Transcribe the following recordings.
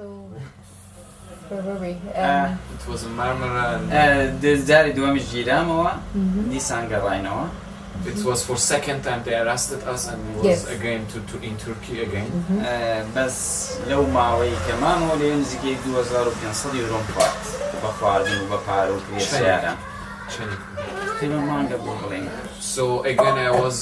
So, where were we? It was in Marmara and دزداری دوامش گیرامەوە دیسان گەڕاینەوە. it was for second time they arrested us and we was again to in Turkey again. بەس لەو ماوەی کەمانەوە لێ نزیکەی 2500 یورۆم خوارد بە خواردن و بە پارە و کرێسیارە. تێمە مانگە بۆ بڵێن. So again I was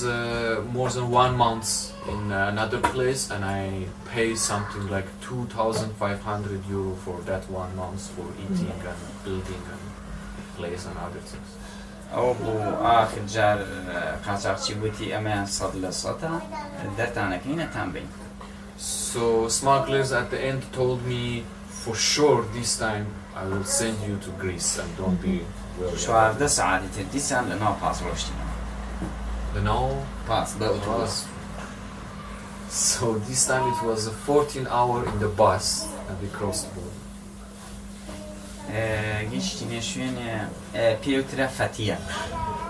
more than 1 month in another place and I pay something like 2,500 euro for that 1 month for eating and building and place and other things. ئەوە بۆ ئاخر جار قاچاقچی وتی ئەمەیان 100% دەرتانەکەینەتان بین. So smugglers at the end told me for sure this time I will send you to Greece and don't be worried. 14 ساعتی تر دیسان لەناو پاس ڕۆشتینەوە. لەناو پاس بە ئۆتۆبوس. So this time it was a 14 hour in the bus and we crossed the border. گیشتینە شوێنێ پێوترە فەتیە.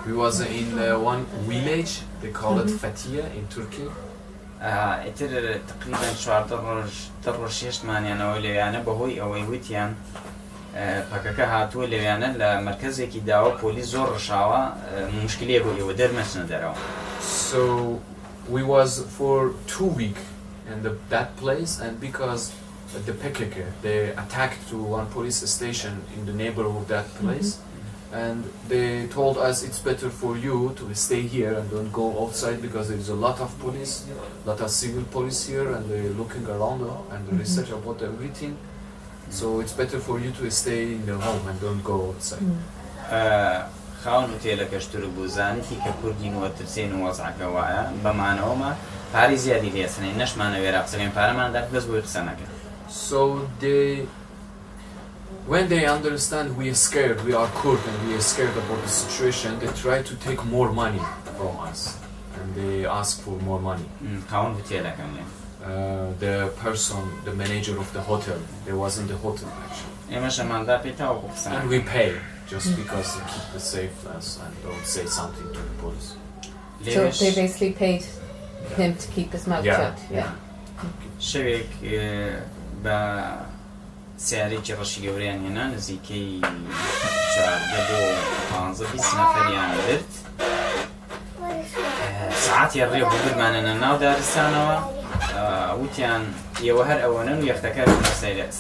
We was in one village, they call it Fatiya in Turkey. ئیتر تقریباً 14 ڕۆژ 6 مانیانەوە لەوێیانە بەهۆی ئەوەی وتیان پەکەکە هاتووە لەوێیانە لە مرکزێکی داوە پۆلیس زۆر ڕشاوە موشکلێ بۆ ئێوە دەرمەچنە دەرەوە. So we was for 2 weeks in that place and because the PKK they attacked to one police station in the neighborhood of that place and they told us it's better for you to stay here and don't go outside because there's a lot of police, lot of civil police here and they're looking around and research about everything. So it's better for you to stay in the home and don't go outside. خاون هۆتێلەکەش تر بوو زانیتی کە کوردین وە ترسێن و وەزعەکە وایە بەمانەوەمە پاری زیادی لێسنین نەشمانەوێرا قسەکەین پارەماندا بەس بۆی قسە نەکەن. So when they understand we are scared, we are Kurd and we are scared about the situation, they try to take more money from us and they ask for more money. خاون هۆتێلەکەم لێ. The person, the manager of the hotel, they was in the hotel actually. ئێمە شەماندا پێیتاوە بۆ قسە. And we pay just because they keep the safeness and don't say something to the police. So they basically paid him to keep his mouth shut. Yeah. شەوێک بە سیارێکی ڕەشی گەورەیان هێنا نزیکەی 14 بۆ 15 نەفەریان برد. ساعاتی ڕێ بوو بردمانەنە ناو دارستانەوە وتیان ئێوە هەر ئەوەنن و یەختەکە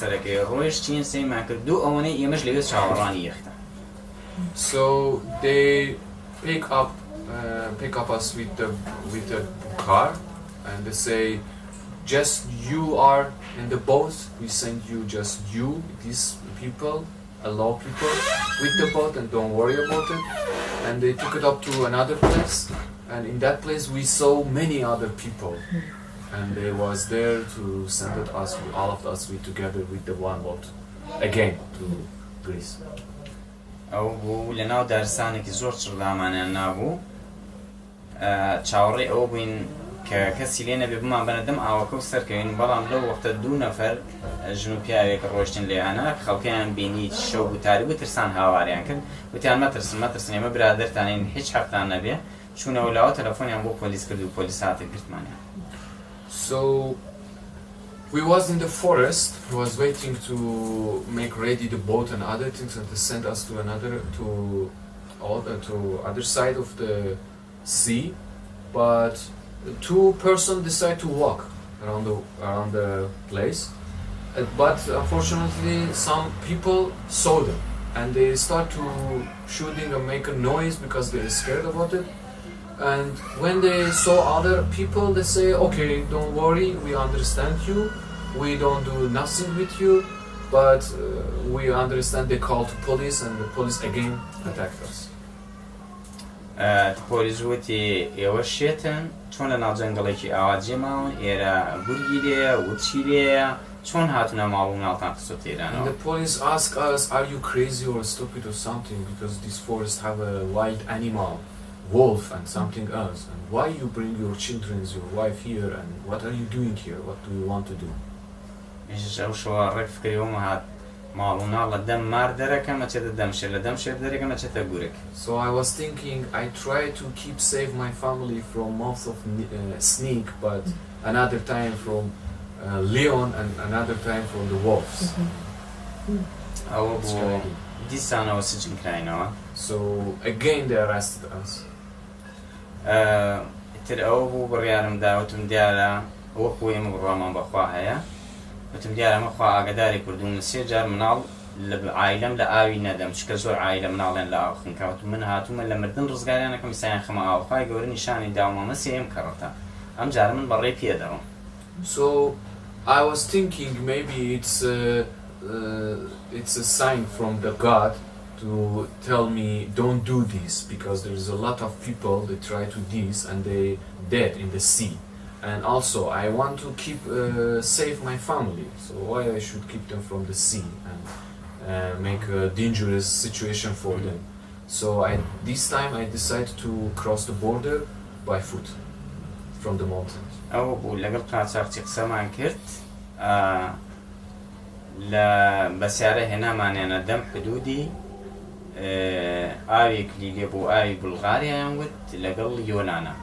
سەرەکەی ڕۆیش چین سەیمان کرد دوو ئەوەنەی ئێمەش لەوێ چاوەڕانی یەختە. So they pick up us with the car and they say just you are in the boat, we send you just you, these people, allow people with the boat and don't worry about it. And they took it up to another place and in that place we saw many other people and they was there to send it us, all of us, we together with the one boat again to Greece. ئەو بوو لە ناو دارستانێکی زۆر چڕدامانیان نابوو چاوەڕێ ئەوە بووین کە کەسی لێ نەبێ بمان بەنەدەم ئاوەکە و سەرکەوین بەڵام لەو وەختە 2 نەفەر ژن و پیاوێک ڕۆشتن لێیانە خەڵکەیان بینی شەو بوتاری بوو ترسان هاواریان کرد وتیان مەترسن ئێمە برادەرتانین هیچ حەقتان نەبێ چوونەوە لاوە تەلەفۆنیان بۆ پۆلیس کرد و پۆلیس هاتە گرتمانیان. So we was in the forest, we was waiting to make ready the boat and other things and to send us to other side of the sea, but 2 persons decide to walk around the place, but unfortunately some people saw them and they start to shooting and make a noise because they're scared about it. And when they saw other people, they say, okay, don't worry, we understand you, we don't do nothing with you, but we understand they call to police and the police again attacked us. پۆلیس وتی ئێوە شێتن چۆن لە ناو جەنگەڵێکی ئاواجێ ماون ئێرە گورگی لێیە وچی لێیە چۆن هاتونە ماڵ و مناڵتان قسە تێرانەوە. And the police ask us, are you crazy or stupid or something because this forest have a wild animal, wolf and something else, and why you bring your children, your wife here, and what are you doing here, what do you want to do? ئەو شەوە ڕێک فکریەوەمە هات ماڵ و مناڵ لە دەم مار دەرەکە مەچێتە دەم شێر لە دەم شێر دەرەکە مەچێتە گورگ. So I was thinking I try to keep save my family from mouth of snake, but another time from lion and another time from the wolves. ئەوە It's بۆ crazy. دیسانەوە سجن کراینەوە. So again they arrested us. تر ئەوە بوو بڕیارم داوتم دیارە وەکو ئێمە بڕوامان بەخوا هەیە وتم دیارە مەخوا ئاگداری کردوون 3 جار مناڵ لە عایلەم لە ئاوی نەدەم چکە زۆر عایلە مناڵێن لە ئاو خنکاوت من هاتوومە لە مردن ڕزگاریانەکەم سایان خەمە ئاوخوای گەورە نیشانی داومەمە سێم کەڕەتە ئەم جارە من بەڕێ پێدەوە. So I was thinking maybe it's a sign from the God to tell me don't do this because there is a lot of people that try to this and they dead in the sea. And also I want to keep save my family, so why I should keep them from the sea and make a dangerous situation for them. So this time I decided to cross the border by foot from the mountains. ئەوە بوو لەگەڵ قاچاقچی قسەمان کرد لە بەسیارە هێنامانیانە دەم حدودی ئاوێکی لێ بۆ ئاوی بولغاریایان وت لەگەڵ یۆنانە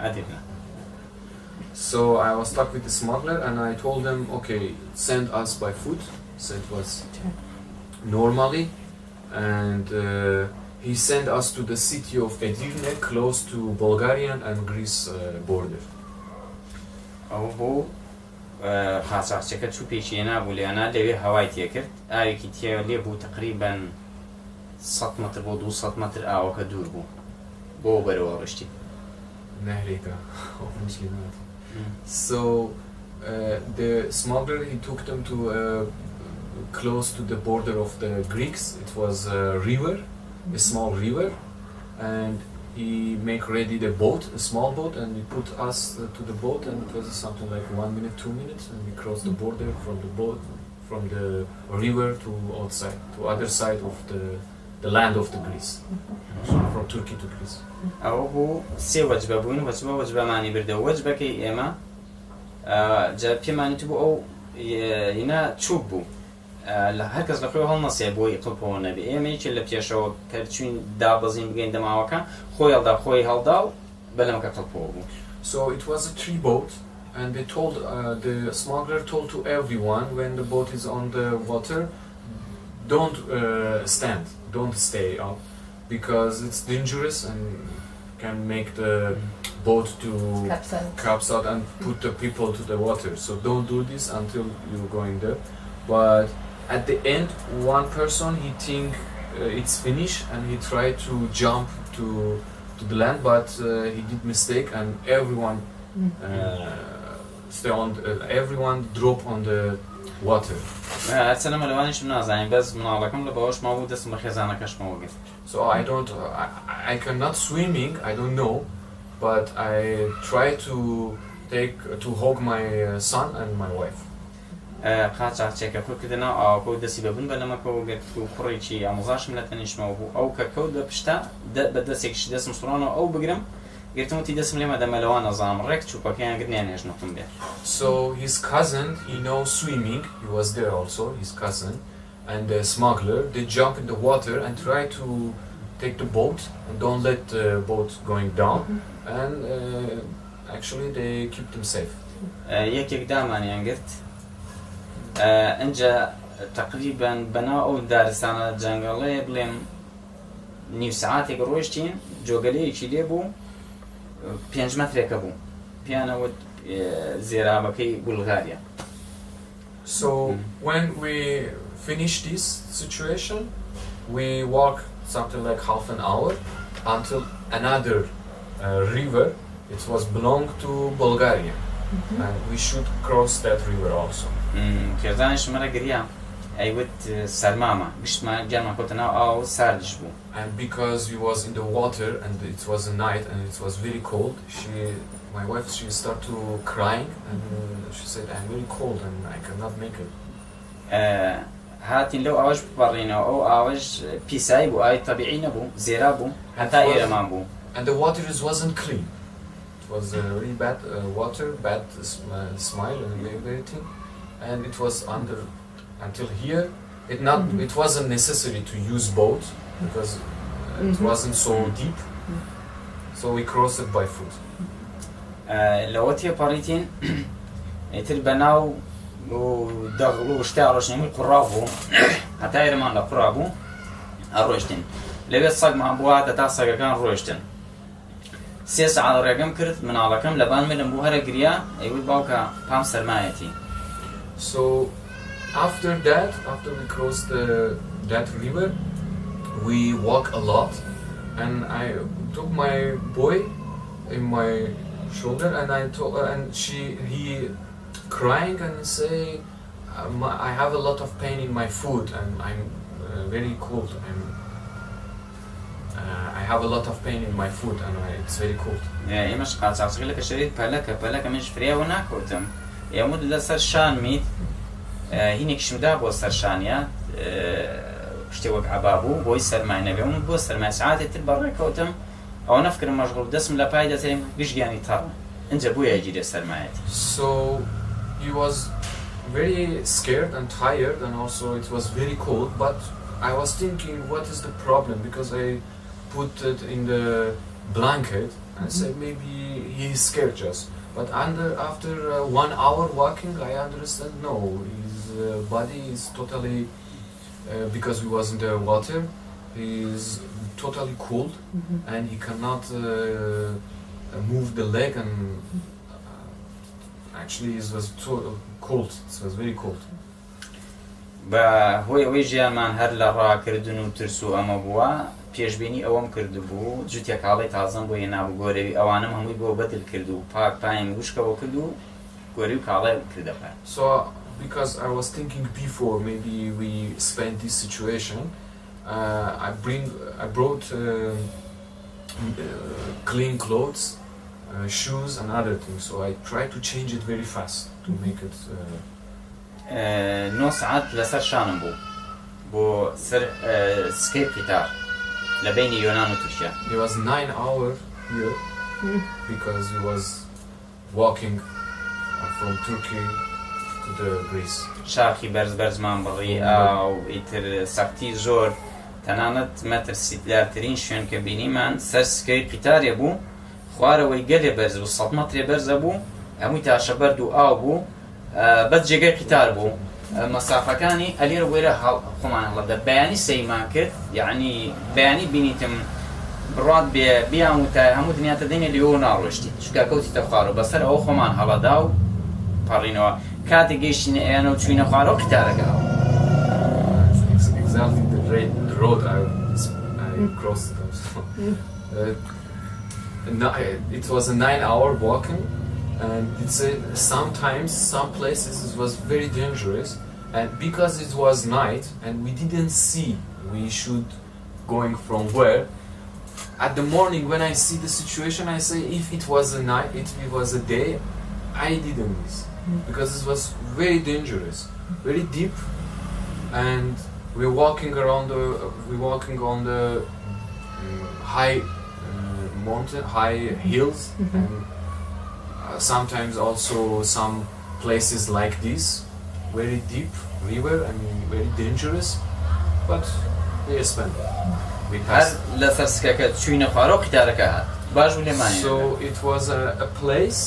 ئەدیبە. So I was stuck with the smuggler and I told them, okay, send us by foot. So it was normally, and he sent us to the city of Edirne, close to Bulgarian and Greece border. ئەوە بوو قاچاقچەکە چوو پێشێنا بوو لێنا لەوێ هەوای تێکرد ئاوێکی تێ لێ بوو تقریباً 100 متر بۆ 200 متر ئاوەکە دوور بوو بۆ بەرەوە ڕشتی. Nehrika of Muslimat. So the smuggler he took them to close to the border of the Greeks. It was a river, a small river, and he make ready the boat, a small boat, and he put us to the boat, and it was something like 1 minute, 2 minutes, and we crossed the border from the boat, from the river to outside, to other side of the land of the Greece, from Turkey to Greece. ئەوە بوو سێ وەجبە بوون وەجبەمانی بردەوە وەجبەکەی ئێمە جا پێمانی تو بوو ئەو هینا چوب بوو لە هەر کەس لە خۆی هەڵنەسێ بۆی قڵپەوە نەبێ ئێمەیەکی لە پێشەوە کە چوین دابەزین بگەین دەماوەکە خۆی هەڵدا خۆی هەڵدا و بەلەمەکە قڵپەوە بوو. So it was a tree boat, and they told the smuggler told to everyone when the boat is on the water, don't stand, don't stay up, because it's dangerous and can make the boat to capsize and put the people to the water. So don't do this until you're going there. But at the end, one person he think it's finished and he tried to jump to the land, but he did mistake and everyone everyone drop on the water. ئەچەنەمە لەوانیشم نازانین بەس مناڵەکەم لە بەوەش ماوە دەستم بە خێزانەکەشمەوە گرت. So I cannot swimming, I don't know, but I try to hug my son and my wife. قاچاقچێکە خۆی کردە ناو ئاوەکە و دەستی بە بن بەلەمەکەوە گرت و کوڕێکی ئامۆزاشم لە تەنیشمەوە بوو ئەو کە کەوت بە پشتا بە دەستێکیشی دەستم سوڕانەوە ئەو بگرم گرتموتی دەستم لێمە دەمە لەوان نەزانم ڕێک چووپەکەیان گرنیان هێژنەتم بێ. So his cousin, he knows swimming, he was there also, his cousin, and the smuggler, they jump in the water and try to take the boat and don't let the boat going down, and actually they keep them safe. یەکێک دامانیان گرت ئەنجا تقریباً بەناو ئەو دارستانە جەنگەڵەیە بڵێم نیو سەعاتێک ڕۆیشتین جۆگەلەیەکی لێ بوو 5 مەترێکە بوو پیانەوت زێرابەکەی بولغاریا. So when we finish this situation, we walk something like half an hour until another river. It was belong to Bulgaria, and we should cross that river also. کێزانش مەرە گریا ئەیوت سەرمامە گشتمان گیانمان کۆتە ناو ئاو ساردش بوو. And because we was in the water and it was a night and it was very cold, my wife started to crying and she said I'm very cold and I cannot make it. هاتین لەو ئاوەش بپەڕینەوە ئەو ئاوەش پیسایی بوو ئاوی تەبیعی نەبوو زێرا بوو هەتا ئێرەمان بوو. And the water wasn't clean. It was really bad water, bad smile and everything, and it was until here. It wasn't necessary to use boat because it wasn't so deep, so we crossed it by foot. لەوە تێپەڕیتین ئیتر بەناو دەغڵ و شتا ڕۆژنێمی قوڕاو بوو هەتا ئێرەمان لە قوڕا بوو ئەڕۆشتین لەوێ سەگمان بووە تا سەگەکان ڕۆشتن 3 سەعات ڕێگەم کرد مناڵەکەم لەبان ملم بوو هەرە گریا ئەیوت باوکە پام سەرمایەتی. So after that, after we crossed that river, we walk a lot, and I took my boy in my shoulder, and he crying and say, I have a lot of pain in my foot, and I'm very cold, and I have a lot of pain in my foot, and it's very cold. ئێمەش قاچاقچەکە شەوێت پەلەکە منش فریاوە ناکەوتم ئێمە لەسەر شان میت هینێکشمدا بۆ سەر شانیا شتێ وەک عەبا بوو بۆی سەرمای نەبێ من بۆ سەرمای سعاتێتر بەڕێکەوتم ئەوە نەفکرم مەشغوڵ دەستم لە پای دەسێم گشتیانی تاڕ ئەنجە بووە گیرێ سەرمایەتی. So he was very scared and tired, and also it was very cold, but I was thinking what is the problem, because I put it in the blanket and said maybe he is scared just. But after 1 hour walking, I understand no, his body is totally, because we was in the water, he is totally cold, and he cannot move the leg, and actually it was cold, it was very cold. بە هۆی ئەوەی ژیانمان هەر لە ڕاکردن و ترس و ئەمە بووە پێشبینی ئەوەم کردبوو جوتێک کاڵی تازەم بۆ هێنابوو گۆرەوی ئەوانم هەمووی بۆ بەدل کرد و پاک پایم وشکەوە کرد و گۆرەی و کاڵای کردە پار. So because I was thinking before maybe we spent this situation, I brought clean clothes, shoes and other things, so I tried to change it very fast to make it 9 ساعات لەسەر شانم بوو بۆ سەر سکەی قیتار لە بینی یۆنان و تورکیا. It was 9 hours here because he was walking from Turkey to the Greece. شاخی بەرزمان بڕی ئاو ئیتر سەختی زۆر تەنانەت مەتر سیدلارترین شوێن کە بینیمان سەر سکەی قیتارێ بوو خوارەوەی گەلێ بەرز بوو 100 مەترێ بەرزە بوو هەمووی تاشە بەرد و ئاو بوو بەس جێگەی قیتار بوو مەسافەکانی ئەلێرە وێرە خۆمان هەڵەدا بەیانی سەیمان کرد یعنی بەیانی بینیتم بڕات بێ بیان وتە هەموو دنیاتە دێنێ لێەوە ناڕۆشتی چکە کەوتیتە خوارەوە بەسەر ئەوە خۆمان هەڵەدا و پەڕینەوە کاتێک گەیشتینە ئێوانە و چوینە خوارەوە قیتارەکە. Exactly the road I crossed. It was a 9-hour walking, and it's sometimes some places it was very dangerous, and because it was night and we didn't see we should going from where. At the morning when I see the situation, I say if it was a night, if it was a day, I didn't miss, because it was very dangerous, very deep, and we're walking on the high mountain, high hills, and sometimes also some places like this, very deep river and very dangerous, but we spent. We passed. So it was a place.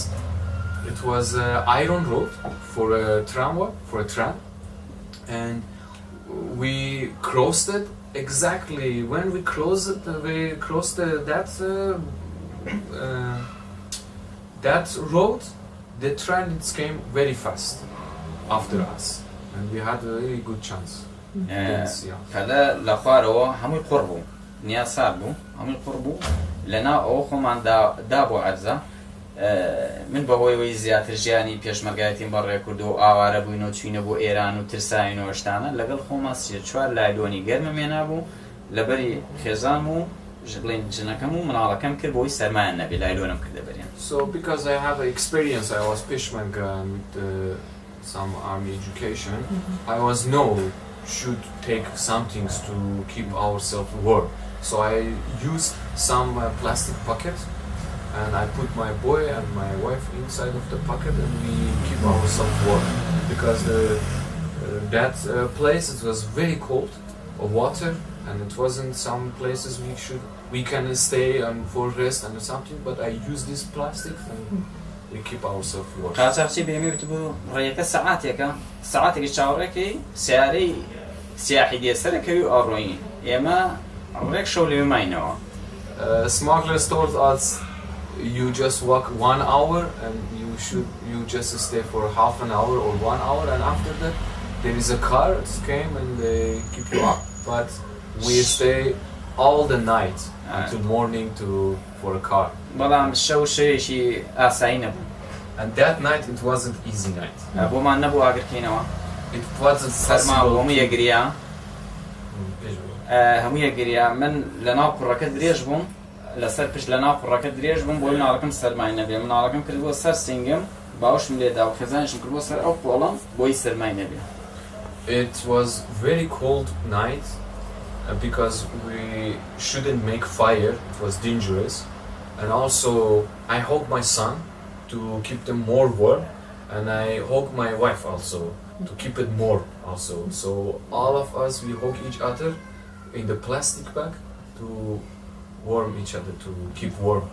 It was an iron road for a tram, and we crossed it. Exactly when we crossed that road, the train came very fast after us, and we had a very good chance. هذا لخوارو همي قربو نيا صاربو همي قربو لنا او خمان دابو عرزة من بهوي وي زياتر جاني پێشمەرگایەتیم بەڕێ کردو و ئاوارە بووین و چوینە بۆ ئێران و ترساین و شتانە لەگەڵ خۆمان چوار لایلۆنی گەرمم هێنابوو لەبەری خێزان و بڵێن جنەکەم و مناڵەکەم کرد بۆی سەرمایان نەبێ لایلۆنم کردە بەریان. So because I have experience, I was peshmerga with some army education, I was should take some things to keep ourselves warm. So I used some plastic pocket, and I put my boy and my wife inside of the pocket, and we keep ourselves warm, because that place it was very cold of water, and it wasn't some places we can stay and for rest and something, but I use this plastic, and we keep ourselves washed. قاچاقچی بێمی وتبوو ڕێیەکە سەعاتێکی چاوەڕێکی سیارەی سیاحی دێسەرەکەوی ئاڕۆینی ئێمە ڕێک شەو لێ ماینەوە. Smugglers told us you just walk 1 hour and you just stay for half an hour or 1 hour, and after that there is a car that came and they keep you up. But we stay all the night until morning for a car. بەڵام شەوێکی ئاسایی نەبوو. And that night it wasn't easy night. بۆمان نەبوو ئاگرکەینەوە. It wasn't سەرما possible. هەموو یەکگریا من لەناو کوڕەکە درێژ بووم لەسەر پشت لەناو کوڕەکە درێژ بووم بۆی مناڵەکەم سەرمای نەبێ مناڵەکەم کردبووە سەر سنگم باوشم لێدا و خێزانشم کردبووە سەر ئەو پۆڵەم بۆی سەرمای نەبێ. It was very cold night because we shouldn't make fire. It was dangerous, and also I hugged my son to keep them more warm, and I hugged my wife also to keep it more also. So all of us we hug each other in the plastic bag to warm each other, to keep warm.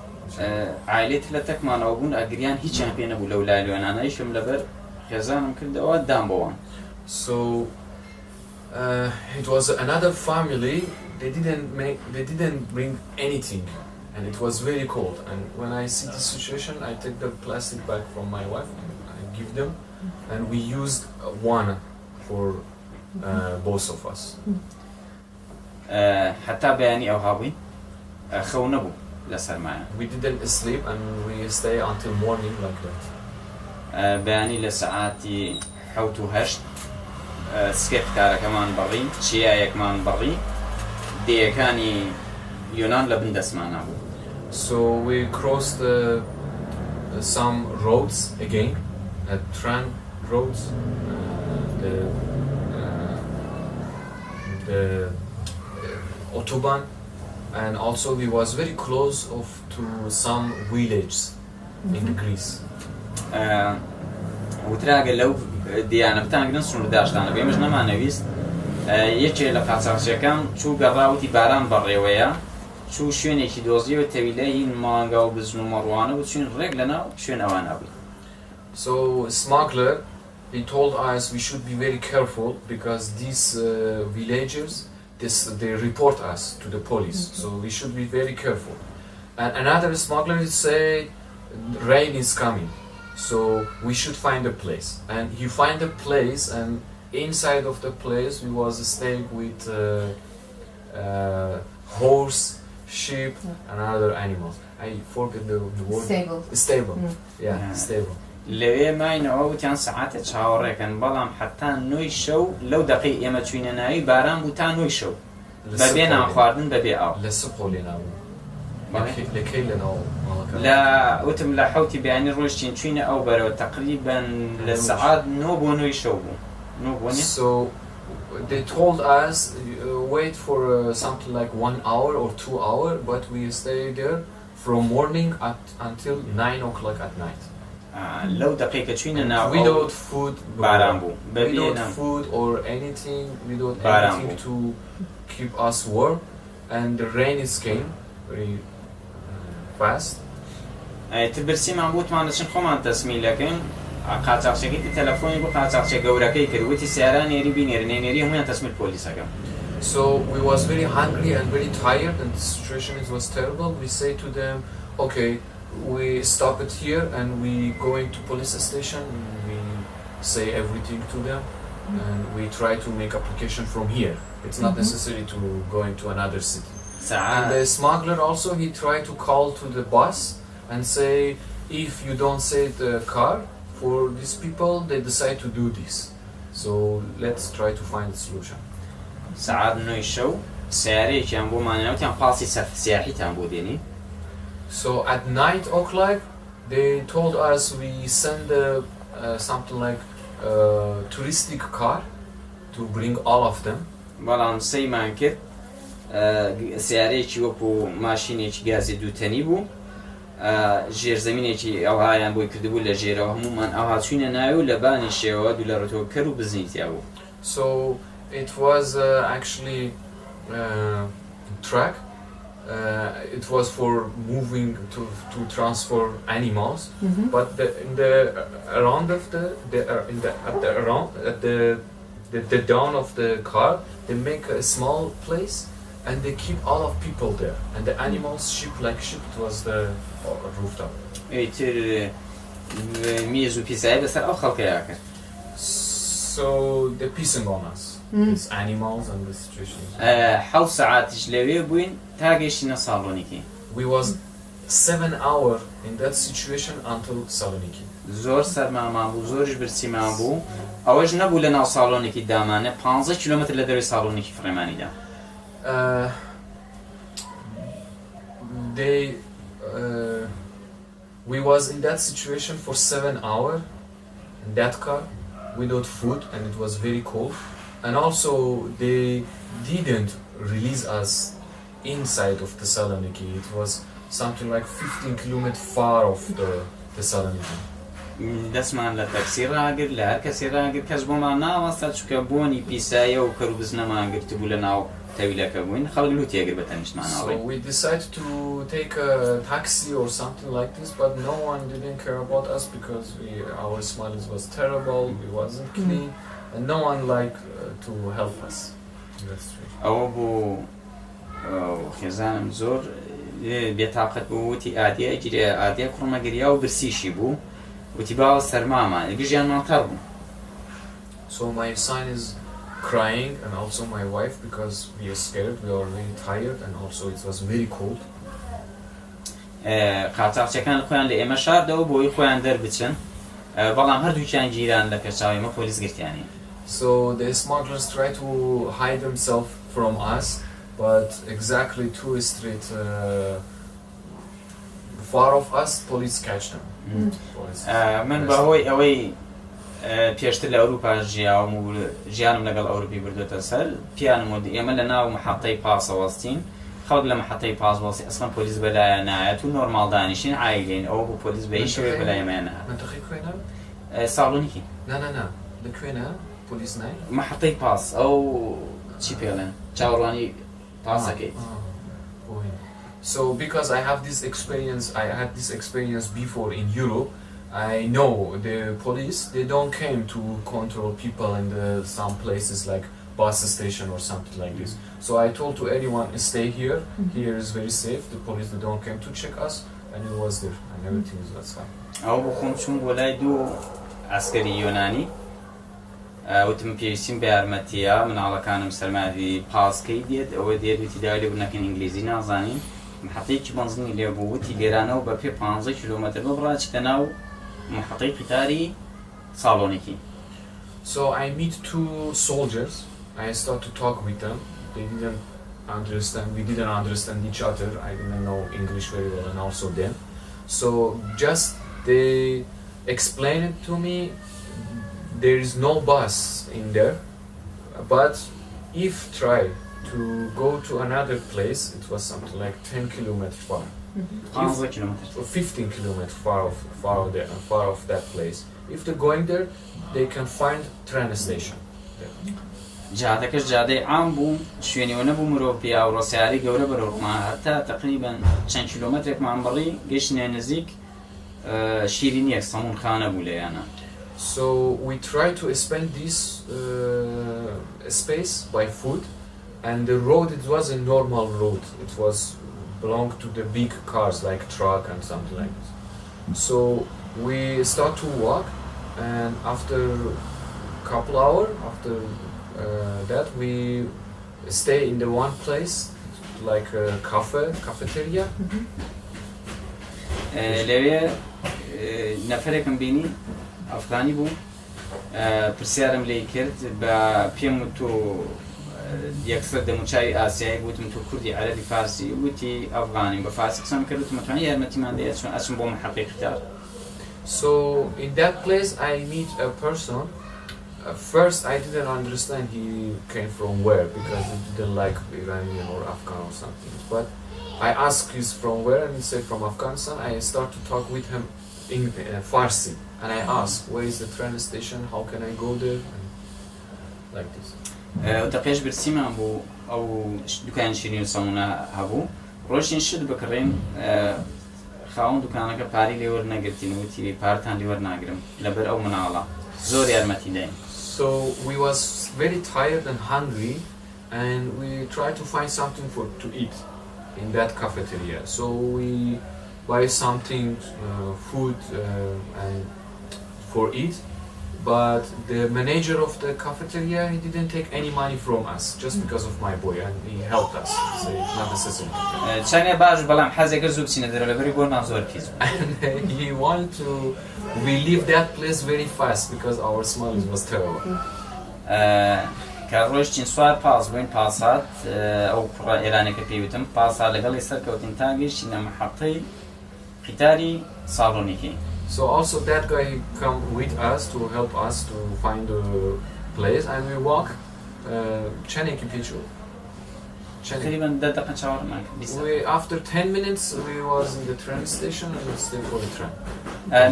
عائلەی لە تەکمانەوە بوون ئەگریان هیچیان پێ نەبوو لەو لای لێوانانەیشم لەبەر خێزانم کردەوە دام بۆوان. So it was another family. They didn't bring anything, and it was very cold. And when I see the situation, I take the plastic bag from my wife and I give them, and we used one for both of us. حتا بەیانی ئەو هاوین خەو نەبوو لە سەرمایە. We didn't sleep and we stay until morning like that. بەیانی لە سەعاتی 7 و 8 سکێپکارەکەمان بەڕی چیایەکمان بەڕی دێیەکانی یۆنان لە بن دەستمانە بوو. So we crossed some roads again, train roads, the autobahn, and also we was very close to some villages in Greece. وتراگە لەو دیانە بتانگرن سنورداشتانە بێمەش نەمانەویست یەکێ لە قاچاقچیەکان چوو گەڕاوتی باران بەڕێوەیە چوو شوێنێکی دۆزیەوە تەویلە هین مانگا و بزن و مەڕوانە و چوین ڕێک لەناو شوێن ئەوانە بووی. So smuggler, he told us we should be very careful because these villagers they report us to the police, so we should be very careful. And another smuggler said rain is coming, so we should find a place. And he find a place, and inside of the place we was staying with horse, sheep, and other animals. I forget the word. Stable. Yeah, stable. لەوێ ماینەوە وتیان سەعاتە چاوەڕێکن بەڵام حتا نۆی شەو لەو دەقی ئێمە چوینە ناوی باران بوو تا نۆی شەو بەبێ نان خواردن بەبێ ئاو لە سبحۆ لێناوە لەکەی لەناو لە وتم لە حوتی بەیانی ڕۆژتین چوینە ئەو بەرەوە تەقریبەن لە سەعات 9 بۆ 9 شەو بوو 9 بۆ 9. So they told us wait for something like 1 hour or 2 hours, but we stay there from morning until 9 o'clock at night. لەو دەقیقە چوینە ناو without food, باران بوو without food or anything, without anything to keep us warm, and the rain is came very fast. تبرسیمان بوتمان دەچین خۆمان تەسمیلەکەین قاچاقچیەکەی تەلەفۆنی بۆ قاچاقچیە گەورەکەی کرد وتی سیاران نێری بینێری هەمویان تەسمیل پۆلیسەکەم. So we was very hungry and very tired, and the situation was terrible. We say to them, okay, we stop it here and we going to police station. We say everything to them, and we try to make application from here. It's not necessary to go into another city. And the smuggler also, he tried to call to the bus and say, if you don't save the car for these people, they decide to do this. So let's try to find a solution. سەعات 9 شەو سیارەیەکیان بۆمانەوەتیان پاسی سیاحیتان بۆ دێنی. So at 9 o'clock, they told us we send something like a touristic car to bring all of them. بەڵام سەیمان کرد سیارەیەکی وەکو ماشینێکی گازی دووتەنی بوو ژێرزەمینێکی ئەوهایان بۆی کردبوو لە ژێرەوە هەمومان ئەوها چوینە ناوی و لە بانی شێوە دوو لە ڕۆتۆ کەر و بزنیتیا بوو. So it was actually truck It was for moving to transfer animals, Mhm. but in the around of the down of the car, they make a small place and they keep all of people there, and the animals sheep it was the rooftop. ئیتر میز و پیسایی بەسەر ئەو خەڵکەیە کرد. So they're pissing on us, these animals and the situation. 7 ساعاتیش لەوێ بووین تا گەیشتینە ساڵۆنیکی. We was 7 hours in that situation until Saloniki. زۆر سەرمامان بوو، زۆریش برسیمان بوو. ئەوەش نەبوو لە ناو ساڵۆنێکی دامانە 15 کیلۆمتر لە دەروی ساڵۆنێکی فڕێمانیدا. We was in that situation for 7 hours in that car without food, and it was very cold. And also they didn't release us inside of the Saloniki. It was something like 15 kilometers far of the Saloniki. دەستمان لە تەکسی ڕاگرت، لە هەر کەسی ڕاگرت، کەس بۆمان ناوەستا چونکە بۆنی پیسایە و کەروبزنەمان گرتبوو لە ناو تەویلەکە بووین، خەڵک لوو تێگر بە تەنیشتمانەوەی. So we decided to take a taxi or something like this, but no one didn't care about us because our smiles was terrible, we wasn't clean, and no one liked to help us in that situation. ئەوە بوو خێزانم زۆر بێتاقەت بوو، وتی ئادیە ئەگیرێ، ئادیە کوڕمەگریا و برسیشی بوو، وتی باوە سەرمامان، گژیانمان تەڕ بوو. So my son is crying, and also my wife, because we are scared, we are very tired, and also it was very cold. قاچاقچەکان خۆیان لە ئێمە شاردەوە بۆی خۆیان دەربچن، بەڵام هەردووکیان گیران لە پێچاو ئێمە پۆلیس گرتیانی. So the smugglers try to hide themselves from us, but exactly 2 street far of us, police catch them. من بەهۆی ئەوەی پێشتر لە ئەوروپا ژیاوم و ژیانم لەگەڵ ئەوروپی بردوێتە سەر، پیانم وت ئێمە لە ناو محەطەی پاسە وەستین، خەڵک لە محەطەی پاس وەستی، ئەسڵەن پۆلیس بەلایە نایەت و نۆرماڵ دانیشین عایلین، ئەوە بۆ پۆلیس بە هیچ شێوەیەک بەلایەمان نایەت. منطقەی کوێنە؟ ساڵۆنیکی. نا لەکوێنە؟ پۆلیس نایە؟ محەطەی پاس، ئەو چی پێڵێن؟ چاوەڕوانی پاسەکەی. So because I had this experience before in Europe, I know the police, they don't came to control people in some places like bus station or something like this. So I told to anyone, stay here, here is very safe, the police, they don't come to check us, and it was there, and everything was fine. ئەو بۆ خۆم چوون بۆ لای دوو ئەسکەری یۆنانی، وتم پێویستیم بە یارمەتیە، مناڵەکانم سەرمادی پاسکەی دێت، ئەوە دێت وتی داوای لێ بنەکەن ئینگلیزی نازانین، محەطەیەکی بەنزینی لێ بوو، وتی لێرانەوە بە پێ 15 کیلۆمەتر ببڕاچتە ناو محەطەی قیتاری ساڵۆنیکی. So I meet 2 soldiers, I start to talk with them, we didn't understand each other, I didn't know English very well and also them. So just they explained it to me, there is no bus in there, but if try to go to another place, it was something like 10 kilometers far. 15 kilometers. 15 kilometers far of that place. If they're going there, they can find train station. جادەکەش جادەی عام بوو، شوێنەوە نەبوو مرۆڤ پیا و ڕۆسیاری گەورە بەرەوڕمان، هەتا تقریباً چەند کیلۆمەترێکمان بڕی گەیشتینە نزیک شیرینیەک سەمونخانە بوو لێیانە. So we try to spend this space by foot, and the road, it was a normal road, it was belonged to the big cars like truck and something like this. So we start to walk, and after couple hours after that we stay in the one place like a cafeteria. لەوێ نەفەرێکم بینی ئەفغانی بوو، پرسیارم لێی کرد بە پێم وت و یەکسەر دەموچاوی ئاسیایی بوتم تو کوردی عەرەبی فارسی، وتی ئەفغانیم، بە فارسی قسەم کرد، وتم مەتوانی یارمەتیمان دەیەت چۆن ئەچم بۆ محەقی قیتار. So in that place I meet a person. First I didn't understand he came from where, because he didn't like Iranian or Afghan or something, but I asked he's from where, and he said from Afghanistan. I start to talk with him in Farsi, and I ask where is the train station, how can I go there, and like this. دەقێش برسیمان بوو، ئەو دوکان شیرین و سەمونە هەبوو، ڕۆژین شت بکڕین خاوەن دوکانەکە پاری لێ وەرنەگرتین وتی پارتان لێ وەرناگرم لەبەر ئەو مناڵە زۆر یارمەتی داین. So we was very tired and hungry, and we tried to find something to eat in that cafeteria. So we buy something, food and for eat. But the manager of the cafeteria, he didn't take any money from us just because of my boy, and he helped us. So it's not necessary. چانێ باش بەڵام حەزێکە زوو بچینە دەرەوە لەبەری بۆ زۆر پیس. And he wanted to we leave that place very fast because our smell was terrible. کە ڕۆژتین سوار پاس بووین پاسات ئەو کوڕە ئێرانێکە پێوتم پاسا لەگەڵی سەرکەوتین تا گەیشتینە محەقەی قیتاری ساڵۆنیکی. So also that guy come with us to help us to find the place, and we walk Cheneki Pichu. تقریبا 10 دقیقه چاوەڕمان کرد. We after 10 minutes we was in the train station and we stayed for the train.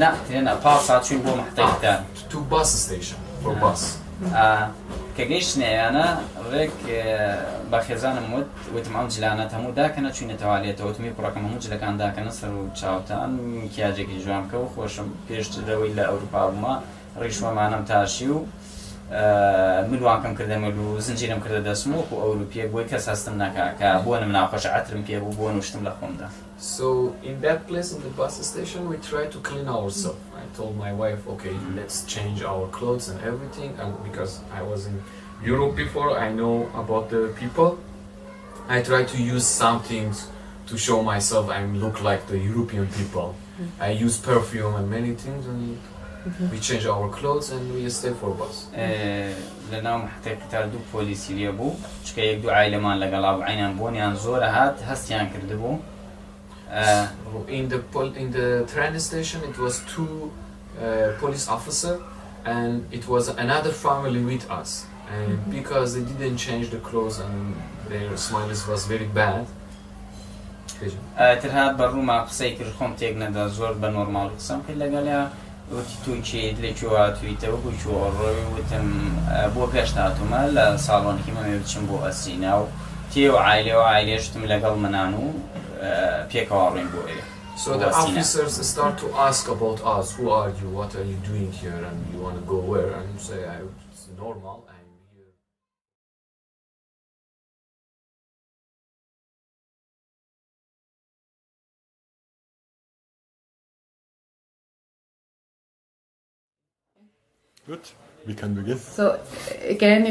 نا ترينا پاسا چوین بۆ محەقەی قیتار. To bus station for bus. کە گەیشتنە ئێوانە ڕێک بە خێزانم وتم ئەم جلانەت هەموو داکەنە چوینەتەوە لێتەوە وتمی کوڕەکەم هەموو جلەکان داکەنە سەر و چاوتان مکیاجێکی جوان بکە و خۆشم پێشتر لەوەی لە ئەوروپا بوومە ڕیشوەمانم تاشی و ملوانکەم کردە مل و زنجیرم کردە دەستم وەکو ئەوروپیەک بۆی کەس هەستم نەکا کە بۆنم ناخۆش عەترم پێ بوو بۆ نوشتم لە خۆمدا. So in that place in the bus station we tried to clean ourselves. I told my wife, okay, let's change our clothes and everything, and because I was in Europe before, I know about the people. I try to use something to show myself I look like the European people. I use perfume and many things, and we change our clothes and we stay for bus. لەناو محەقەی قیتار دوو پۆلیسی لێ بوو چکە یەک دوو عایلەمان لەگەڵا بوو عینیان بۆنیان زۆرە هات هەستیان کردبوو. In the train station it was two police officer and it was another family with us, and because they didn't change the clothes and their smiles was very bad. تر هات بەڕووما قسەی کرد خۆم تێک نەدا زۆر بە نۆرماڵ قسەم کرد لەگەڵیا وتی توی چیت لێکوە تویتەوە بووی چۆڕۆی وتم بۆ پێش هاتوومە لە ساڵۆنێکی مەمێ بچم بۆ ئەسینا و تێوە عایلێەوە عایلێشتم لەگەڵ منان و پێکەوە ڕوین بۆ ئێرە. So the officers start to ask about us, who are you, what are you doing here, and you want to go where, and you say it's normal, I'm here. Good, we can begin. So again,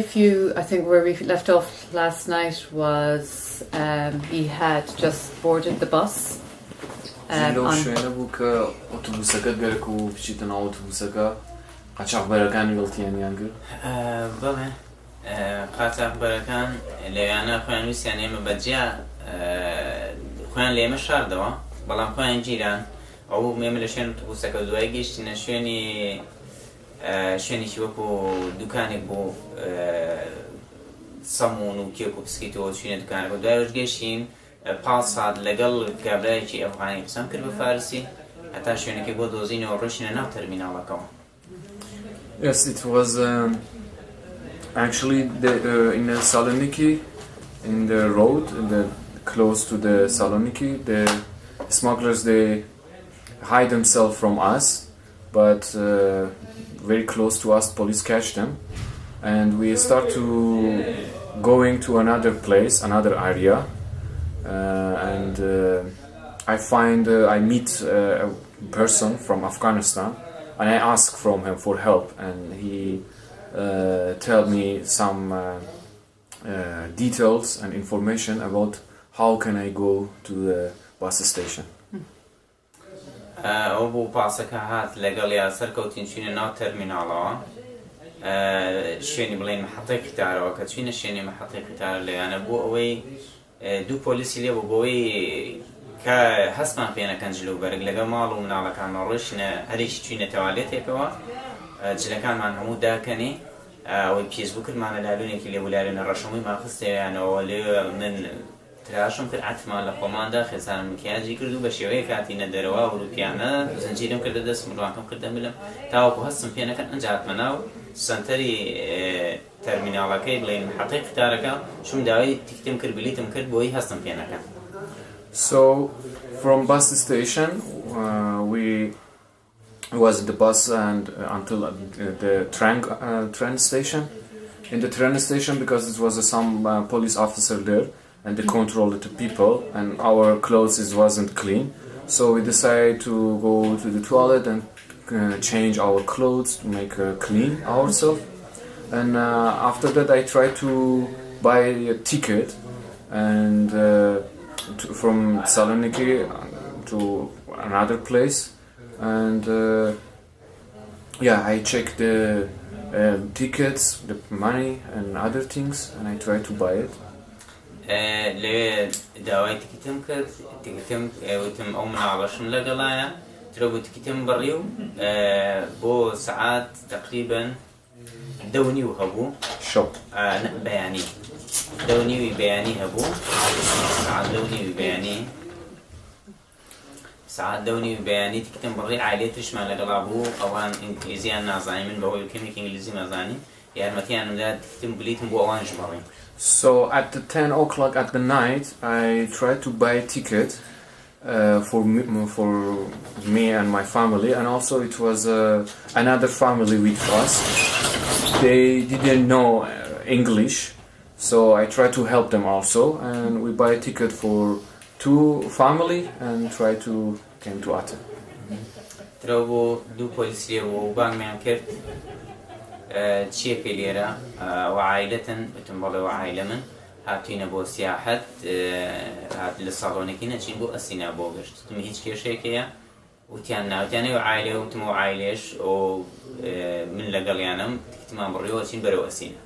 I think where we left off last night was he had just boarded the bus. لەو شوێنە بوو کە ئۆتۆبوسەکە گەرەک و بچیتە ناو ئۆتۆبوسەکە قاچاغبەرەکانی گەڵتیانیان کرد. بەڵێ قاچاغبەرەکان لەوانە خۆیان ویستیان ئێمە بەجیا خۆیان لە ئێمە شاردەوە بەڵام خۆیان گیران ئەو ئێمە لە شوێن ئۆتۆبوسەکە دوای گەیشتینە شوێنێکی وەکو دوکانێک بۆ سەمون و کێک و بسکیتەوە شوێنە دوکانێک بۆ دوایش گەیشتین 5 ساعت لەگەڵ کابرایەکی ئەفغانی قسەم کرد بە فارسی هەتا شوێنەکەی بۆ دۆزینەوە ڕۆشتینە ناو تەرمیناڵەکەەوە. Yes, it was actually in Saloniki, in the road, close to the Saloniki, the smugglers they hide themselves from us, but very close to us, police catch them, and we start to going to another place, another area. And I meet a person from Afghanistan, and I ask from him for help, and he tell me some details and information about how can I go to the bus station. ئەو بوو پاسەکە هات لەگەڵ یا سەرکەوتین چوینە ناو تەرمیناڵەوە شوێنی بڵێن محەقەی قیتارەوە کە چوینە شوێنی محەقەی قیتارە لەوانە بۆ ئەوەی دوو پۆلیسی لێ بوو بۆەوەی کە هەستمان پێ نەکەن جلوبەرگ لەگەڵ ماڵ و مناڵەکانەوە ڕۆشتینە هەرێکی چوینە تەوالێتێکەوە جلەکانمان هەموو داکەنی ئەوەی پێش بوو کردمانە لالوونێکی لێ بولارێنە ڕەشەمووی ماخستەیانەوە لێ من تراشم کرد عەتمان لە خۆماندا خێزانم مکیاجی کرد و بە شێوەیە کاتینە دەرەوە ئەوروپیانە زنجیرم کردە دەست مروانکەم کردە ملم تاوەکو هەستم پێ نەکەن ئەنجا هاتمە ناو سەنتەری تەرمیناڵەکەی بڵێن محەقەی قیتارەکە شوم داوای تیکتم کرد بلیتم کرد بۆی هەستم پێ نەکەن. So from bus station, we was the bus and until the train station. In the train station, because it was some police officer there, and they controlled the people, and our clothes wasn't clean. So we decided to go to the toilet and change our clothes to make clean ourselves. And after that, I tried to buy a ticket and from Saloniki to another place. And I checked the tickets, the money, and other things, and I tried to buy it. لێ داوای تکتم کرد تکتم وتم ئەو مناڵەشم لەگەڵایە ترە بوو تکتم بڕی و بۆ سەعات تقریباً 2:30 هەبوو بەیانی 2:30 بەیانی هەبوو سەعات 2:30 بەیانی ساعت 2:30 بەیانی تکتم بڕی عایلێ ترشمان لەگەڵا بوو ئەوان ئینگلیزیان نازانی من بەهۆی کەمێک ئینگلیزی نازانی یارمەتیانمدا تکتم بلیتم بۆ ئەوانش بڕین. So at the 10 o'clock at the night, I tried to buy a ticket for me and my family, and also it was another family with us. They didn't know English, so I tried to help them also, and we buy a ticket for 2 family and try to came to Aten. ترەبۆ دوو پۆلیس لێبوو و بانگمیان کرد چیەکەی لێرە وعایلەتن وتم بەڵێ وعایلە من هاتوینە بۆ سیاحەت هات لە ساڵۆنێکی نەچین بۆ ئەسینا بۆ گەشت وتم هیچ کێشەیەکەیە وتیان ناوتیانەوە عایلێ وتم و عایلێش من لەگەڵیانم تکتمان بڕیەوە چین بەرەو ئەسینا.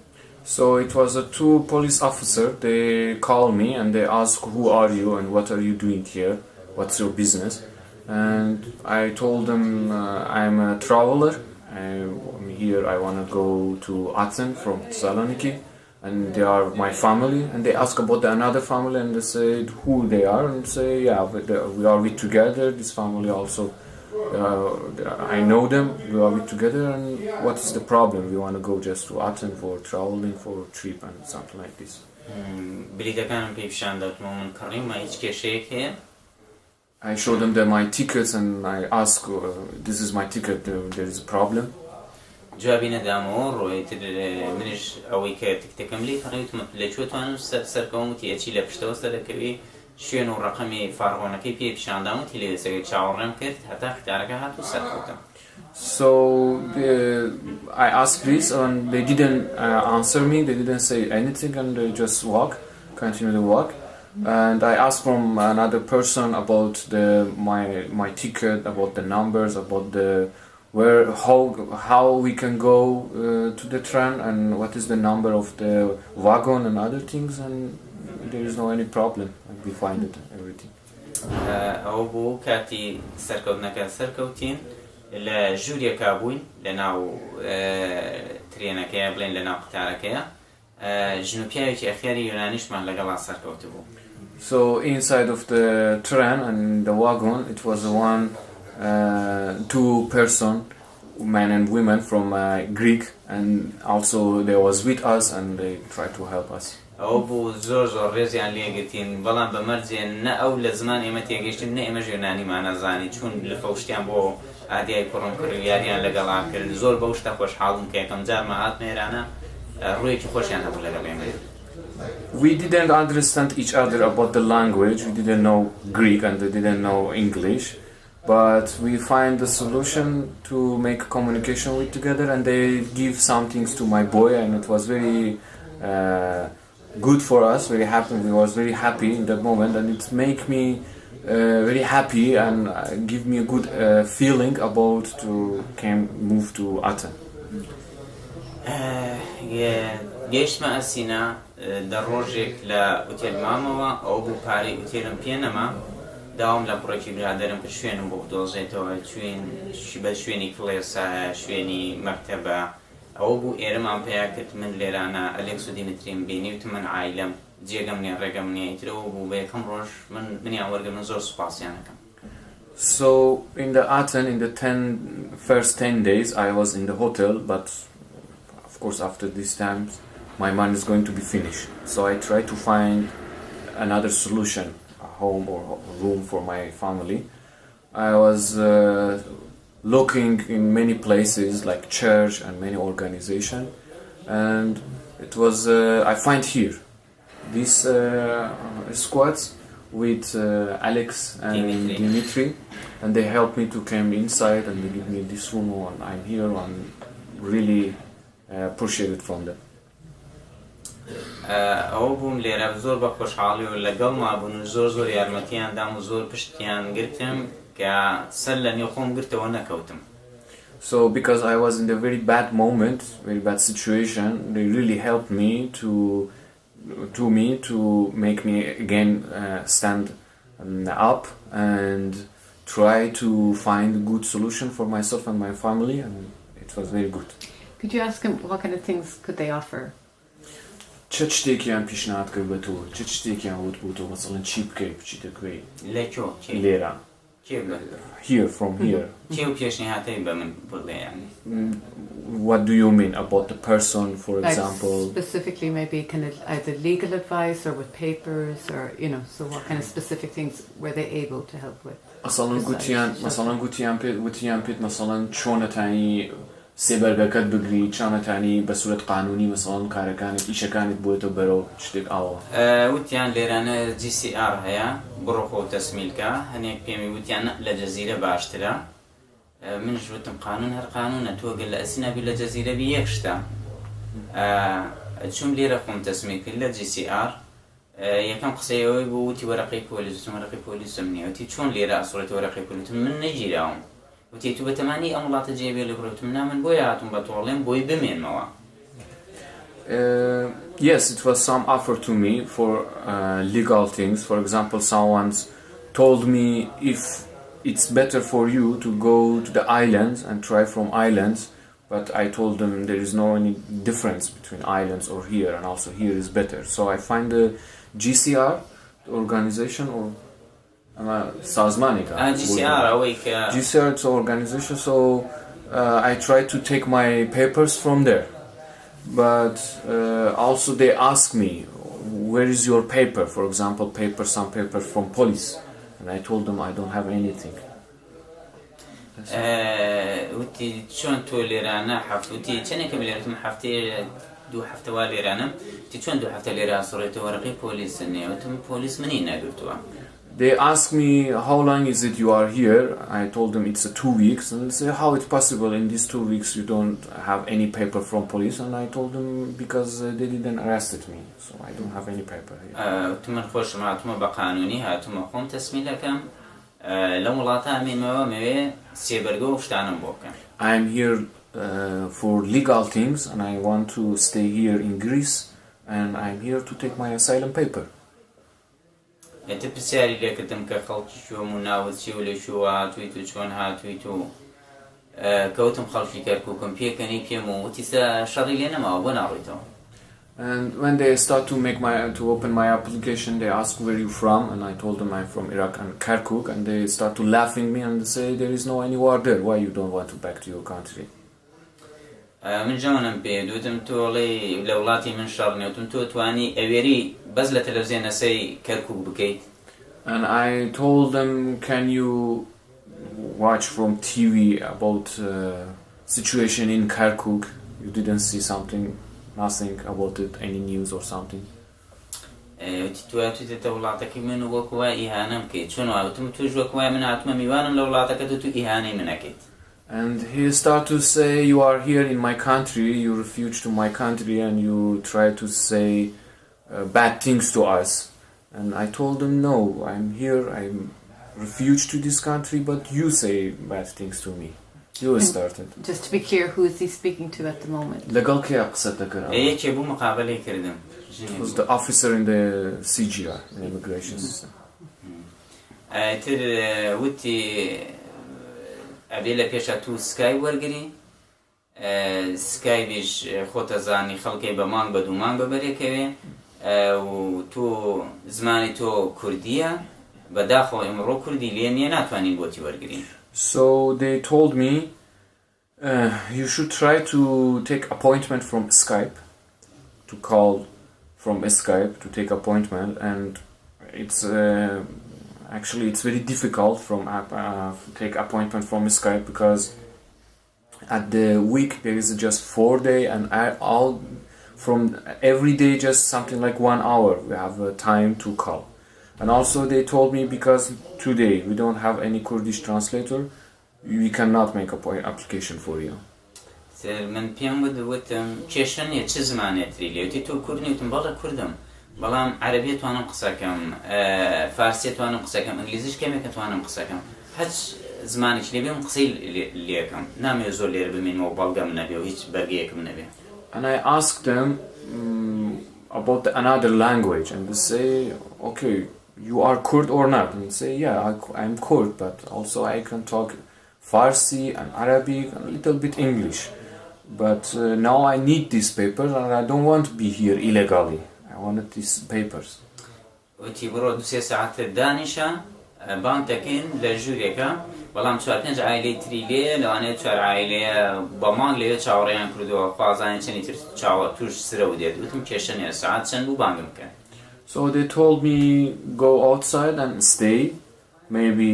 So it was 2 police officers. They called me and they asked, "Who are you and what are you doing here? What's your business?" And I told them I'm a traveler. Here I want to go to Aten from Saloniki, and they are my family. And they ask about another family, and they said who they are, and say we are with together. This family also, I know them. We are with together, and what is the problem? We want to go just to Aten for traveling, for a trip, and something like this. بلیتەکانم پێی پیشاندەوتمەوە من کڕیم هیچ کێشەیەک هەیە. I showed them my tickets and I asked, this is my ticket, there is a problem. جوابی نەدامەوە ڕۆیتر منش ئەوەی کە تکتەکەم لی کڕیوتمە لەکوێتوانم سەرکەوم وتی ئەچی لە پشتەوە سەرەکەوی شوێن و ڕقەمی فارغۆنەکەی پێی پیشاندام وتی لێ سەوێت چاوەڕێم کرد هەتا قتارەکە هات و سەرکەوتم. So I asked this and they didn't answer me, they didn't say anything, and they just continue to walk. And I asked from another person about my ticket, about the numbers, about how we can go to the train, and what is the number of the wagon and other things, and there is no any problem. We find it everything. ئەو بوو کاتی سەرکەوتنەکە سەرکەوتین لە ژوورێکا بووین لەناو ترێنەکەیە بڵێن لەناو قتارەکەیە ژنوپیاوێکی ئەخیاری یۆنانیشمان لەگەڵا سەرکەوت بوو. So inside of the train and the wagon, it was 2 person, men and women from Greek, and also they was with us and they tried to help us. ئەو بوو زۆر ڕێزیان لێگرتین بەڵام بەمەرجێ نە ئەو لە زمان ئێمە تێگەیشتن نە ئێمەش یۆنانیمان نەزانی چون لە فەوشتیان بۆ ئادیای کوڕم کرد و یاریان لەگەڵا کرد زۆر بەو شتە خۆشحاڵم کە یەکەم جارمە هاتمە ئێرانە ڕوویەکی خۆشیان هەبوو لەگەڵ ئێمە. We didn't understand each other about the language, we didn't know Greek and they didn't know English, but we find the solution to make communication with together, and they give some things to my boy, and it was very good for us, very happy. We was very happy in that moment, and it make me very happy and give me a good feeling about to move to Aten. گەیشتمە ئەسینا دەڕۆژێک لە ئوتێل مامەوە ئەو بوو پارەی ئوتێلم پێ نەما داوام لە بڕێکی برادەرم پر شوێنم بۆ بدۆزێتەوە بە شوێنی کڵێسایە شوێنی مەکتەبە ئەوە بوو ئێرەمان پێیا کرد من لێرانە ئەلێکس و دیمتریم بینی وتم من عایلەم جێگەم نیە ڕێگەم نیە ئیترەوە بوو بە یەکەم ڕۆژ منیان وەرگە من زۆر سوپاسیانەکەم. So in the Aten, in the first 10 days I was in the hotel, but of course after these times my money is going to be finished. So I try to find another solution, home or room for my family. I was looking in many places like church and many organization, and it was I find here these squads with Alex and Dimitri, and they helped me to come inside and they give me this room, and I'm here and really appreciate it from them. ئەوە بووم لێرە زۆر بە خۆشحاڵی و لەگەڵ مابوون زۆر یارمەتیان دام و زۆر پشتیان گرتم کە سەر لە نێو خۆم گرتەوە نەکەوتم. So because I was in a very bad moment, very bad situation, they really helped me to make me again stand up and try to find a good solution for myself and my family, and it was very good. Could you ask him what kind of things could they offer? چه شتێکیان پیشنهاد کرد بە تۆ؟ چه شتێکیان وت بوو تۆ مەسەڵەن چی بکەی بچی دەکەی لێکۆ لێرە here from here کێ و پێشنیهاتەی بە من بڵێ ینی what do you mean about the person, for Like example? specifically maybe kind of either legal advice or with papers, or so what kind of specific things were they able to help with? مثلا گوتیان پێت مەسەڵەن چۆنەتانی سێبەرگەکەت بگری، چۆنەتانی بە سوورەت قانونی مەسەڵەن کارەکانت ئیشەکانت بۆتە بەرەو شتێک ئاوە. وتیان لێرانە GCR هەیە بڕۆخۆ و تەسمیلکە، هەنێک پێمی وتیان لە جەزیرە باشترە. منش وتم قانون هەر قانونە، تۆ گەر لە ئەسینەبی لە جەزیرە بی یەک شتە. چوم لێرە خۆم تەسمیل کرد لە GCR. یەکەم قسەی ئەوەی بوو وتی وەرەقەی پۆلیس، وتم وەرەقەی پۆلیسم نییە. وتی چۆن لێرە ئەسوڕێتەوە وەرەقەی پۆلیس؟ من نەگیراوم. وتی تو بەتەمانی ئەم وڵاتە جێبێ لە بڕۆ، من نامن بۆی هاتووم بە تۆڵێم بۆی بمێنمەوە. Yes, it was some offer to me for legal things. For example, someone told me if it's better for you to go to the islands and try from islands, but I told them there is no any difference between islands or here, and also here is better. So I find the GCR, the organization, or Sazmanica. GCR it's an organization, so I try to take my papers from there. But also they ask me, where is your paper? For example, some paper from police. And I told them I don't have anything. وتی چۆن تۆ لێرانە وتی چەندێکە لێرەتم دوو هەفتەوا لێرانم، وتی چۆن دوو هەفتە لێرە ئاسوڕێتەوە وەرەقەی پۆلیس نییە؟ وتم پۆلیس منی نەگرتووە. They asked me how long is it you are here. I told them it's 2 weeks, and they say how it's possible in these 2 weeks you don't have any paper from police, and I told them because they didn't arrested me, so I don't have any paper here. من خۆشم هاتوومە بە قانونی، هاتوومە خۆم تەسمیلەکەم لەم وڵاتە ئەمێنمەوە مەوێ سێبەرگە و شتانم بۆ بکەم. I am here for legal things, and I want to stay here in Greece, and I am here to take my asylum paper. ئێتە پرسیاری لێکردم کە خەڵکی شوم و ناوت چی و لە شووە هاتوویت و چۆن هاتوویت و کەوتم خەڵکی کەرکووکم پێکەنی پێم و وتی شەڕی لێ نەماوە بۆ ناڕۆیتەوە. And when they start to open my application, they ask where you from, and I told them I'm from Iraq and Kirkuk, and they start to laughing me and they say there is no any war there. Why you don't want to back to your country? من جوانم پێ دوتم تۆڵی لە وڵاتی من شەڕ نێوتم تۆ توانی ئەوێری بەس لە تەلەڤیزیۆن ئەسەی کەرکووک بکەیت. And I told them, can you watch from TV about situation in Kirkuk? You didn't see nothing about it, any news or something? وتی توێتە وڵاتەکەی من وەکوە ئیهانەم بکەیت. چۆن وتم توش وەکوە من هاتوومە میوانم لە وڵاتەکە تو ئیهانەی منەکەیت. And he started to say, you are here in my country, you refuse to my country, and you try to say bad things to us. And I told him, no, I'm here, I'm refugee to this country, but you say bad things to me. You started. Just to be clear, who is he speaking to at the moment? It was the officer in the CGR, the immigration system. ئەبێ لە پێشە تو سکای وەرگری، سکای بیش خۆتە زانی خەڵکی بە مانگ بە دوو مانگ بەبەرێکەوێ و تۆ زمانی تۆ کوردیە بەداخەوە ئێمەڕۆ کوردی لێ نییە ناتوانین بۆتی وەرگرین. So they told me you should try to take appointment from Skype, to call from Skype to take appointment, and it's actually it's very difficult from take appointment from Skype, because at the week there is just 4 day, and all from every day just something like 1 hour we have time to call. And also they told me, because today we don't have any Kurdish translator, we cannot make application for you. من پێم وتم کێشە نیە چ زمانێتری لێوتی تۆ کورد نیوتم بەڵێ کوردم بەڵام عەرەبی توانم قسەکەم فارسی توانم قسەکەم ئینگلیزیش کەمێک توانم قسەکەم هەچ زمانێک لێبێ من قسەی لێکەم نامەوێت زۆر لێرە بمێنەوە بەڵگەم نەبێ و هیچ بەرگەیەکم نەبێ. And I asked them about another language, and they say, okay, you are Kurd or not? And they say, yeah, I'm Kurd, but also I can talk Farsi and Arabic and a little bit English. But now I need these papers, and I don't want to be here illegally. I wanted these papers. وتی بڕۆ 2-3 ساعت دانیشە بانگ دەکەین لە ژوورێکە بەڵام 4-5 عایلەی تری لێ لەوانەیە 4 عایلەیە بە مانگ لەوێ چاوەڕێیان کردووە خوازانێ چەندی تر توش سرە و دێت وتم کێشە نیە ساعت چەند بوو بانگم بکەن. So they told me go outside and stay. Maybe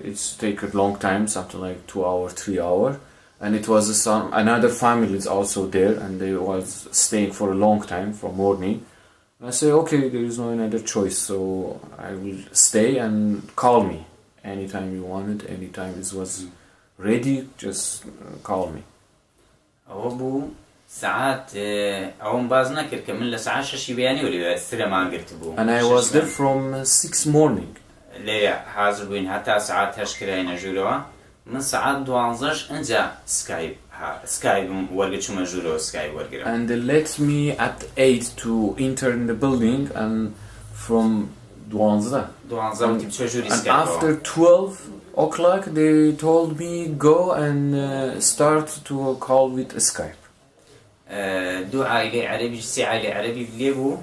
it's take a long time, something like 2 hours, 3 hours. And it was another family is also there, and they was staying for a long time from morning. And I say, okay, there is no another choice, so I will stay and call me anytime you want it, anytime it was ready, just call me. ئەوە بوو ساعات ئەوم باز نەکرد کە من لە ساعات 6 بەیانی وەلی سرەمان گرت بوو. And I was there from 6 morning. لێ حاضر بووین هەتا ساعات 8 کراینە ژوورەوە من ساعات 12 ئەنجا سکایبم وەرگەچوومە ژوورەوە سکایب وەرگرم. And they let me at 8 to enter in the building, and from 12. And after 12 o'clock they told me go and start to call with Skype. دو عائلة عربي سي عائلة عربي بليبو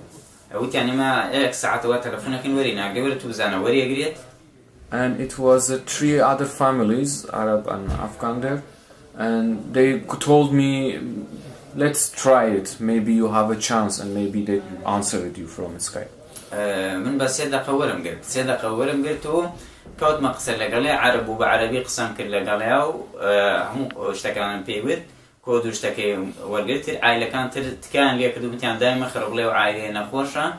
وتعني ما إلك ساعات وتلفونك ورينا قبل توزانا وري قريت. And it was 3 other families, Arab and Afghan there, and they told me, let's try it, maybe you have a chance, and maybe they answered you from Skype. من بس سيدا قورم قرتو كوت ما قصر لقالي عرب وبعربي قسم كل لقالي هم اشتكلنا بيود كود اشتكي ورقتي عائلة كانت تكان لي كدو متيان دائما خرب لي وعائلة نخوشة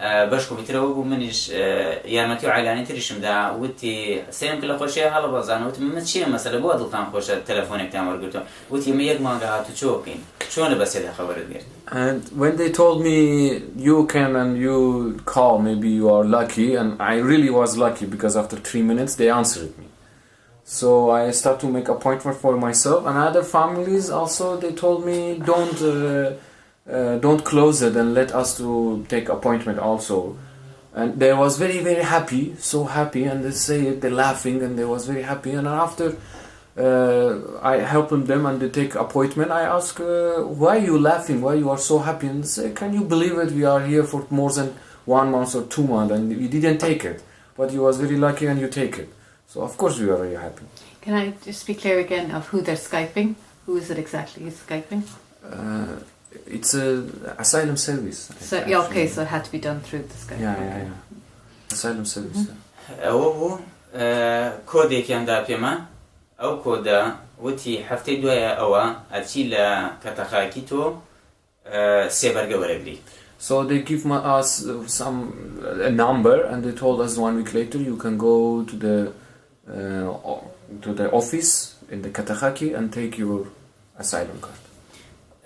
باش كمبيوتر ومنيش يارمتي وعائلاني تريشم دا وتي سيم كل خوشة هلا بازانا وتي متشي مثلا بود طعم خوشة تلفونك تام ورقته وتي ما يجمع قاعد تشوكين شو أنا بس هذا خبر الدير. And when they told me you can and you call, maybe you are lucky, and I really was lucky because after 3 minutes they answered me. So I start to make appointment for myself, and other families also they told me don't close it and let us to take appointment also. And they was very very happy, so happy, and they say they're laughing and they was very happy. And after I helping them and they take appointment, I ask why you laughing, why you are so happy, and they say can you believe it, we are here for more than 1 month or 2 months and we didn't take it, but you was very lucky and you take it. So of course we are very happy. Can I just be clear again of who they're Skyping? Who is it exactly who's Skyping? It's a asylum service. So yeah, okay, so it had to be done through the Skype. Yeah. Asylum service. أو كودي كان دا بيما أو كودا وتي حفتي دويا أو أتيلا كتخاكيتو سيبرجا ورقلي. So they give us a number, and they told us 1 week later you can go to the office in the Katakhaki and take your asylum card.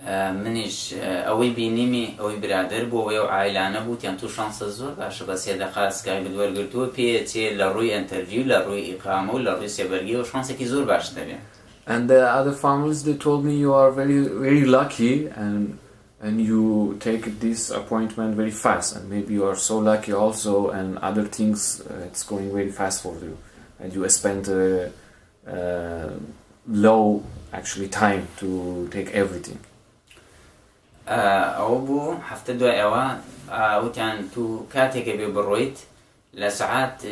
منيش أوي بينيمي أوي برادر بو ويو عائلانة بو تيان تو شانس زور باش بس هذا خاص كاي بدور قلتو بي تي لروي انترفيو لروي إقامة لروي سيبرجي وشانس كي زور باش تبي. And the other families they told me you are very very lucky and you take this appointment very fast, and maybe you are so lucky also, and other things it's going very fast for you, and you spend low actually time to take everything. أو بو حفتة دو أوا وتان تو كاتك ببرويت لساعات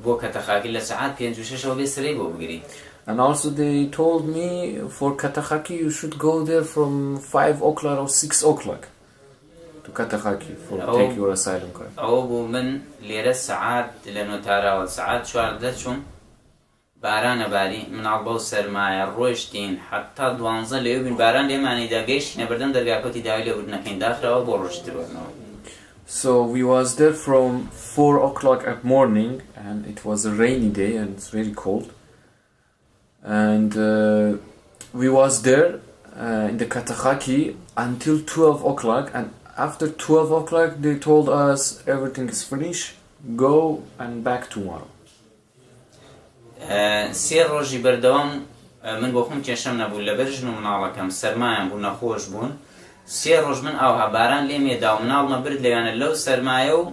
بو كتخاكي لساعات بينجو شاشة وبيسري بو بقري. And also they told me for Katakhaki you should go there from 5 o'clock or 6 o'clock. to Katakaki for Oh. take your asylum card. ئەوە بوو من لێرە سەعات لە نۆتاراوە سەعات 14 چوون بارانە باری مناڵ بەو سەرمایە ڕۆیشتین حتا 12 لێو بین باران لێمانەیدا گەیشتینە بەردەم دەرگاکەوتی داوای لێبوردنەکەین داخراوە بۆ ڕۆژتر بەرنەوە. So we was there from 4 o'clock at morning, and it was a rainy day and it's very cold. And we was there in the Katakaki until 12 o'clock, and after 12 o'clock they told us everything is finished, go and back tomorrow. سێ ڕۆژی بەردەوام من بۆ خۆم کێشەم نەبوو لەبەر ژن و مناڵەکەم سەرمایان بوو نەخۆش بوون سێ ڕۆژ من ئاوها باران لێمێدا و مناڵمە برد لەوانە لەو سەرمایە و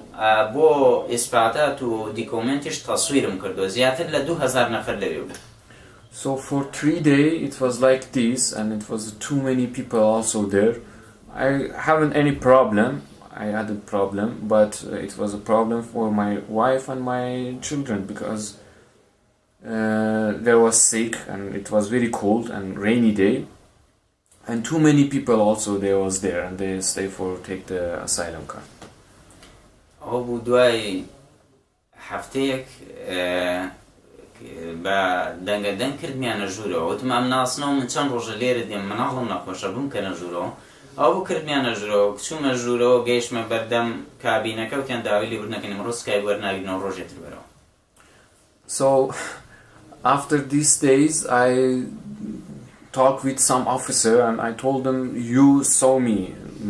بۆ ئیسپاتات و دیکۆمنتیش تەسویرم کردو زیاتر لە 2000 نەفەر لەوێ بوو. So for 3 days it was like this, and it was too many people also there. I haven't any problem. I had a problem, but it was a problem for my wife and my children because they was sick and it was very cold and rainy day, and too many people also they was there and they stay for take the asylum card. ئەوە بوو دوای هەفتەیەک بە دەنگەدەنگ کردمیانە ژوورەوە وتم ئەم ناسنەوە من چەند ڕۆژە لێرە دێم مناڵم نەخۆشە بووم کە نەژوورەوە ئەو بوو کردمیانە ژوورەوە کچوومە ژوورەوە گەیشتمە بەردەم کابینەکە وتیان داوای لێبوردنەکەین ئەمڕۆ سکای وەرناگرنەوە ڕۆژێتر بەرەوە. So after these days I talked with some officer and I told them you saw me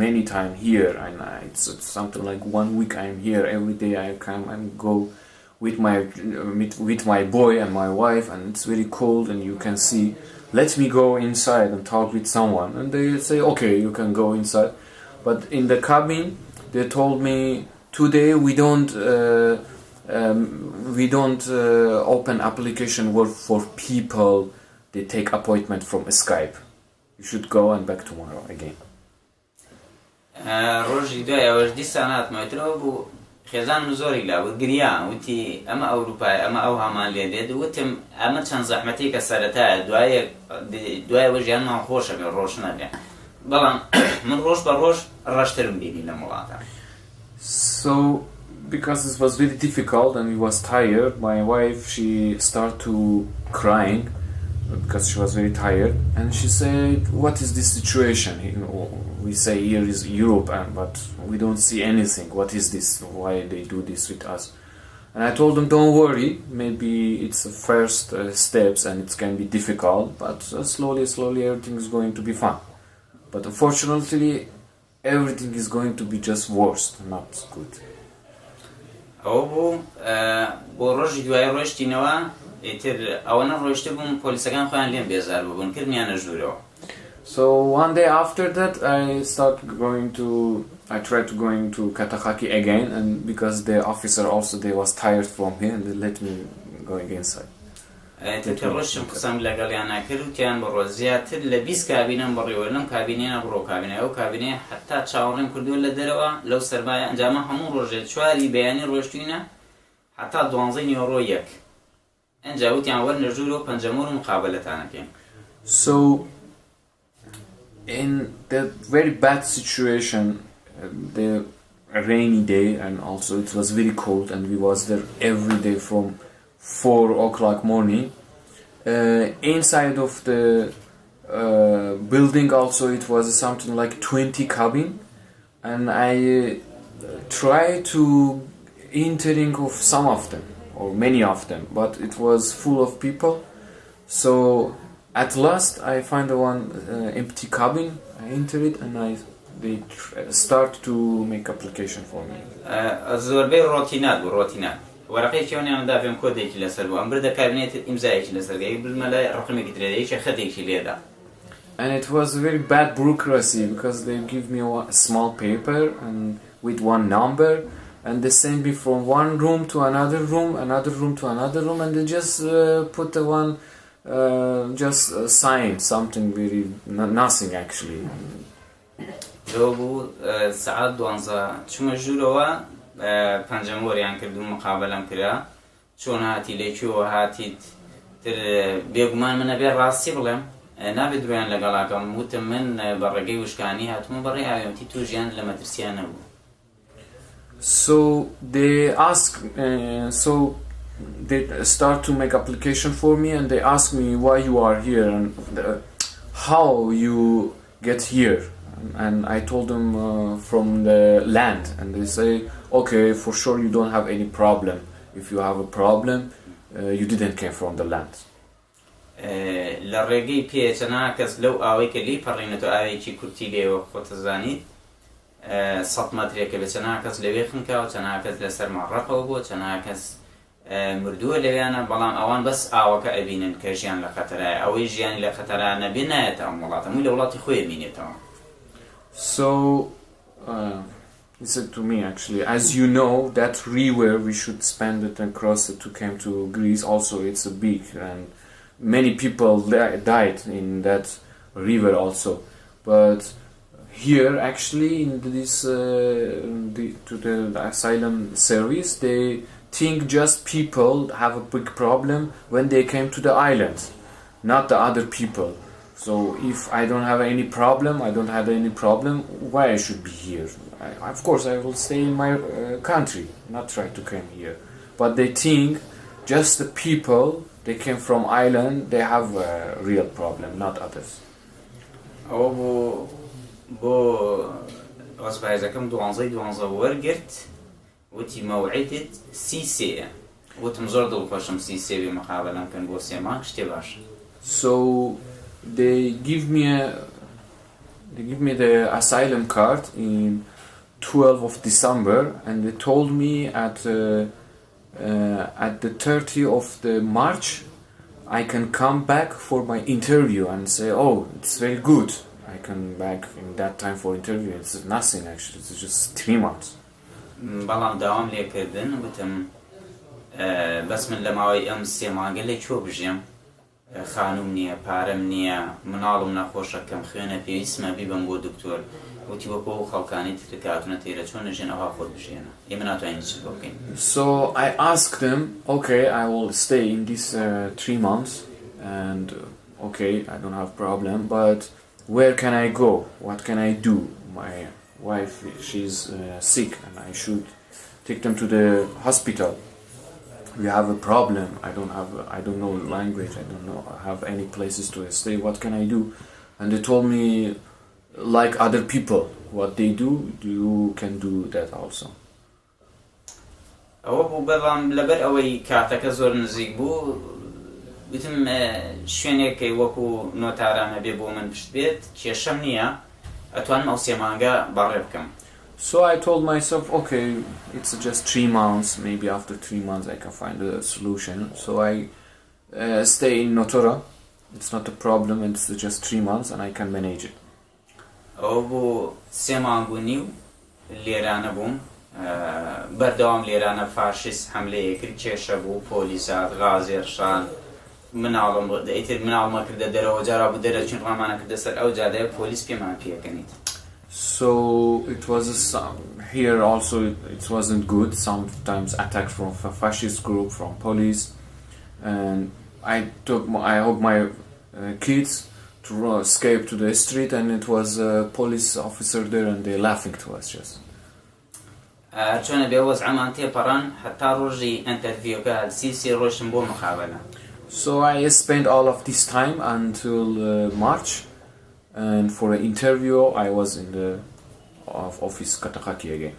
many times here, and it's something like 1 week I'm here every day. I come and go with my boy and my wife, and it's very cold and you can see, let me go inside and talk with someone, and they say okay you can go inside. But in the cabin they told me today we don't open application work for people. They take appointment from Skype. You should go and back tomorrow again. ڕۆژی دوای ئەوەش دیسان هاتمەوەترەوە بوو خێزانم زۆری لا بوو گریا وتی ئەمە ئەوروپای ئەمە ئەو هەمان لێ دێت وتم ئەمە چەند زەحمەتی کە سەرەتایە دوایەوە ژیانمان خۆشە بێ ڕۆژ نەبێ بەڵام من ڕۆژ بە ڕۆژ ڕەشترم بینی لە وڵاتە. So because this was very difficult and we was tired, my wife she started to crying because she was very tired, and she said, what is this situation? We say here is Europe, but we don't see anything. What is this? Why they do this with us? And I told them, don't worry, maybe it's the first steps and it can be difficult, but slowly everything is going to be fun. But unfortunately everything is going to be just worse, not good. ئەوە بوو بۆ ڕۆژی دوای ڕۆیشتینەوە ئیتر ئەوەنە ڕۆیشتە بووم پۆلیسەکان خۆیان لێم بێزار بوون کردمیانە ژوورەوە. So one day after that I tried to going to Katakaki again, and because the officer also they was tired from here and they let me going inside. ئیتر ڕۆژم قسەم لەگەڵیان ناکرد وتیان بڕۆ زیاتر لە 20 کابینەم بڕیوە لەم کابینێنە بڕۆ کابینە ئەو کابینێ حتا چاوەڕێم کردووە لە دەرەوە لەو سەرمایە ئەنجامە هەموو ڕۆژێت چواری بەیانی ڕۆیشتوینە حتا 12 نیۆڕۆ یەک ئەنجا وتیان وەرنە ژوورەوە پەنجەمە و مقابلەتانەکەین. So in that very bad situation, the rainy day, and also it was very cold, and we was there every day from 4 o'clock morning. Inside of the building also it was something like 20 cabin, and I tried to entering of some of them or many of them, but it was full of people. So at last I find one empty cabin. I enter it and they start to make application for me. زۆربەی ڕۆتینات وەرەقەیەکییان داپێم کۆدێکی لەسەر بوو ئەم بردە کابینێت ئیمزایەکی لەسەرگەی بمە لای ڕقمێکی درێدەیەکی خەتێکی لێدا. And it was a very bad bureaucracy because they give me a small paper and with one number, and they send me from one room to another room to another room, and they just put the one sign something very nothing actually. لەوە بوو سەعات 12 چوومە ژوورەوە پەنجەم وەریان کردو مقابلەم کرا چۆن هاتی لێکوێوە هاتیت تر بێگومان منە بێ ڕاستی بڵێم نابێت درویان لەگەڵاکەم وتم من بەڕێگەی وشکانی هاتوومە بەڕێ ئاوێتی تۆ ژیان لە مەترسیان نەبوو. So they start to make application for me, and they ask me why you are here and how you get here. And I told them from the land, and they say, okay, for sure you don't have any problem. If you have a problem, you didn't came from the land. لە ڕێگەی پێچەنا کەس لەو ئاوەی کە لی پەڕێنێتەوە ئاوێکی کورتی لێوە خۆتەزانیت 100 مەترێکە بە چەنا کەس لەوێ خنکاوە چەنا کەس لەسەر ماڕەقەوە بووە چەنا کەس مردووە لەوێیانە بەڵام ئەوان بەس ئاوەکە ئەبینن کە ژیان لە خەتەرایە ئەوەی ژیانی لە خەتەرا نەبێ نایەتە ئەم وڵاتە هەمووی لە وڵاتی خۆی بینێتەوە. So he said to me, actually, as you know, that river we should spend it and cross it to come to Greece. Also, it's a big and many people died in that river also. But here, actually, in this to the asylum service, they think just people have a big problem when they came to the island, not the other people. So if I don't have any problem, why I should be here? Of course, I will stay in my country, not try to come here. But they think just the people, they came from island, they have a real problem, not others. ئەوە بۆ ئۆسپایزەکەم دوانزەی وەرگرت وتی مەوعیدت سی سێە وتم زۆر دڵخۆشم سی سێ بێ مەقابلەم کەن بۆ 3 مانگ شتێ باشە. So they give me the asylum card in 12 of December, and they told me at the 30th of the March I can come back for my interview and say, oh, it's very good. I can back in that time for interview. It's nothing actually. It's just 3 months. بەڵام داوام لێکردن وتم بەس من لە ماوەی ئەم 3 مانگە لێ چۆ بژێم خانوم نییە پارەم نییە مناڵم نەخۆشەکەم خوێنە پێویستمە بیبم بۆ دکتۆر وتی وەکو خەڵکانی ترکاتونە تێرە چۆن نەژێن ئەوها خۆت بژێنە ئێمە ناتوانین چ بۆ بکەین. So I asked them, okay, I will stay in these 3 months and okay, I don't have problem, but where can I go? What can I do? My wife, she's sick and I should take them to the hospital. We have a problem. I don't know language. I don't know. I have any places to stay. What can I do? And they told me, like other people, what they do, you can do that also. ئەوە بوو بەڵام لەبەر ئەوەی کاتەکە زۆر نزیک بوو وتم شوێنێکی وەکو نۆتارانە بێ بۆ من پشت بێت کێشەم نییە ئەتوانم ئەو 3 مانگە بەڕێ بکەم. So I told myself, okay, it's just 3 months. Maybe after 3 months I can find a solution. So I stay in Notora. It's not a problem. It's just 3 months and I can manage it. ئەو بۆ 3 مانگ و نیو لێرانە بووم بەردەوام لێرانە فاشیست حملەیە کرد کێشە بوو پۆلیسات غازێرشان مناڵمە کردە دەرەوە جارا بوو دەرەچین ڕامانە کردە سەر ئەو جادەیە پۆلیس پێمان پێکەنیت. So it was here also it wasn't good. Sometimes attacks from a fascist group, from police, and I hope my kids to escape to the street, and it was a police officer there, and they laughing to us just. چۆنە بێ وەزعەمان تێپەڕان هەتا ڕۆژی ئەنتەرڤیوکە سی ڕۆژم بۆ مخابەنە. So I spent all of this time until March, and for an interview I was in the office Katakaki again.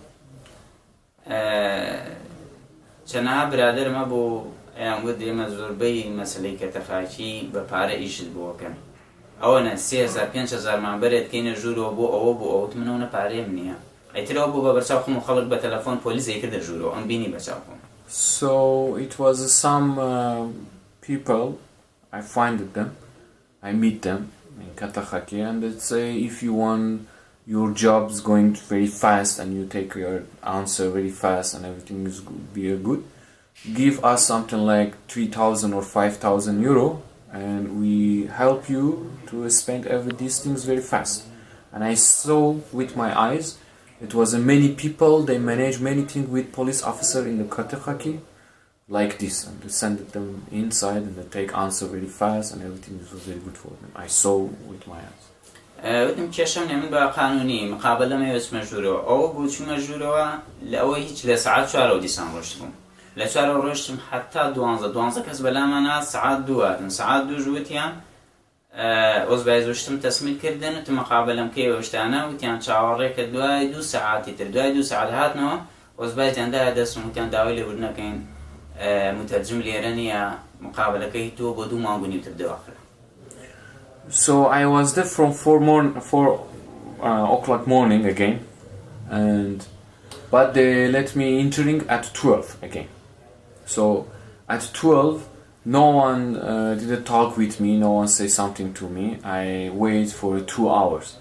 چەنەها برادرمە بۆ ئەیانگوت ئێمە زۆربەی مەسلەی کەتەخاکی بە پارە ئیشت بۆکەن ئەوەنە 3,000-5,000 مان بەرێت کەینە ژوورەوە بۆ ئەوە بۆ ئەوت منەوە پارەیم نییە ئەیترەوە بوو بە بەرچاو خۆم و خەڵک بە تەلەفۆن پۆلیسەی کردە ژوورەوە ئەم بینی بەچاو خۆم. So it was some people, I find them, I meet them in Katakaki, and they say if you want your job's going very fast and you take your answer very fast and everything is be good, give us something like 3,000 or 5,000 euro and we help you to spend these things very fast. And I saw with my eyes, it was many people, they manage many things with police officer in the Katakaki, like this, and they send them inside, and they take answer very fast, and everything was very good for them. I saw with my eyes. وتم کێشەم لێ من بە قانونی مقابل لەمە وەچمە ژوورەوە ئەوە بۆ چوومە ژوورەوە لەوە هیچ لە سعات 4 دیسان ڕۆشت بووم لە 4 ڕۆشتم حتا 12 کەس بەلامانە سعات 2 سعات 2 ژووتیان ئۆزبای زۆشتم تەسمیل کردن وتم مقابلەم کەیەوە شتانە وتیان چاوەڕێکە دوای 2 سعاتی تر دوای 2 سعات هاتنەوە ئۆزبایتیاندا دەستم وتیان داوای لێبوردنەکەین متەرجم لێرە نییە مقابلەکەی تۆ بۆ 2 مانگونی تر دەواخرە. So I was there from 4 o'clock morning again, but they let me entering at 12 again. So at 12, no one didn't talk with me, no one say something to me. I wait for 2 hours.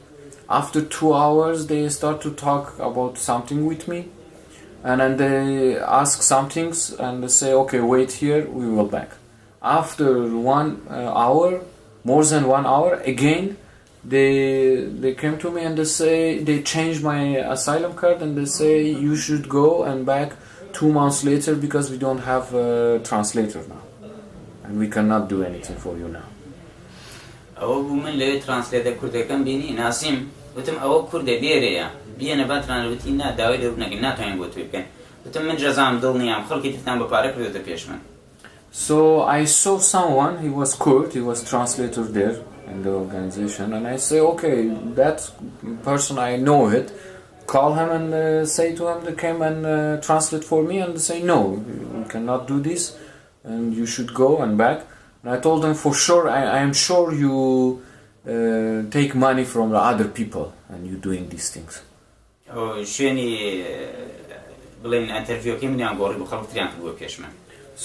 After 2 hours, they start to talk about something with me, and then they ask some things and they say, okay, wait here, we will back. After 1 hour, more than 1 hour, again they came to me and they say they changed my asylum card and they say you should go and back 2 months later because we don't have a translator now and we cannot do anything for you now. ئەوە بوو من لەوێ ترانسلێتە کوردەکەم بینی ناسیم وتم ئەوە کوردە لێرەیە بێنە با ترانسلێتی نا داوای لێبوونەکەی ناتوانین بۆ توی بکەین وتم من جەزام دڵ نیام خەڵکی ترتان بە پارە کردوتە پێش من. So I saw someone, he was Kurd, he was translator there in the organization, and I say, okay, that person I know it, call him and say to him to come and translate for me, and they say, no, you cannot do this, and you should go and back. And I told them, for sure, I am sure you take money from the other people, and you doing these things. شوێنی بڵێن ئەنتەرڤیوەکەی منیان گۆڕی بۆ خەڵک تریان کردووە پێش من.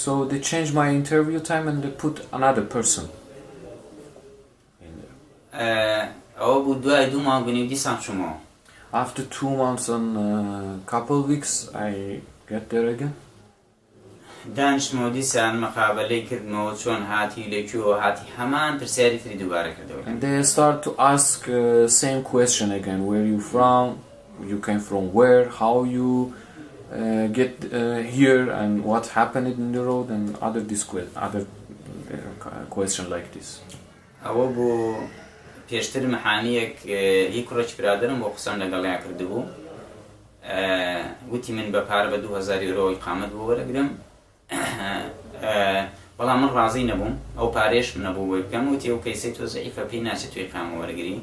So they changed my interview time and they put another person in there. ئەوە بوو دوای 2 مانگونی دیسان چوومەوە. After 2 months and a couple weeks, I get there again. دانیشتمەوە دیسان مەقابلەی کردنەوە چۆن هاتی لێکوێوە هاتی هەمان پرسیاری تری دووبارە کردەوە. And they start to ask same question again. Where you from? You came from where? How you get here? And what happened in the road? And other question like this. ئەوە بوو پێشتر مەحانیەک هی کوڕێکی برادرم بۆ قسەم لەگەڵیان کردبوو وتی من بە پارە بە 2000 یورۆ ئیقامەت بۆ وەرەگرم بەڵام من ڕازی نەبووم ئەو پارێشم نەبوو بۆی بکەم وتی ئەو کەیسەی تۆ زەعیفە پێی ناچێت توی ئیقامە وەرەگری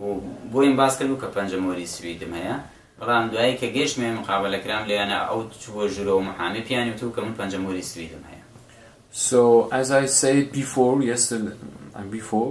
و بۆیم باس کردبوو کە پەنجەمۆری سویدم هەیە بەڵام دوایی کە گەیشتمێ مقابلەکرام لێیانە ئەو چوو بۆ ژوورەوە مەحامی پیانی وتبوو کە من پەنجەمۆری سویدم هەیە. So as I said before, yesterday and before,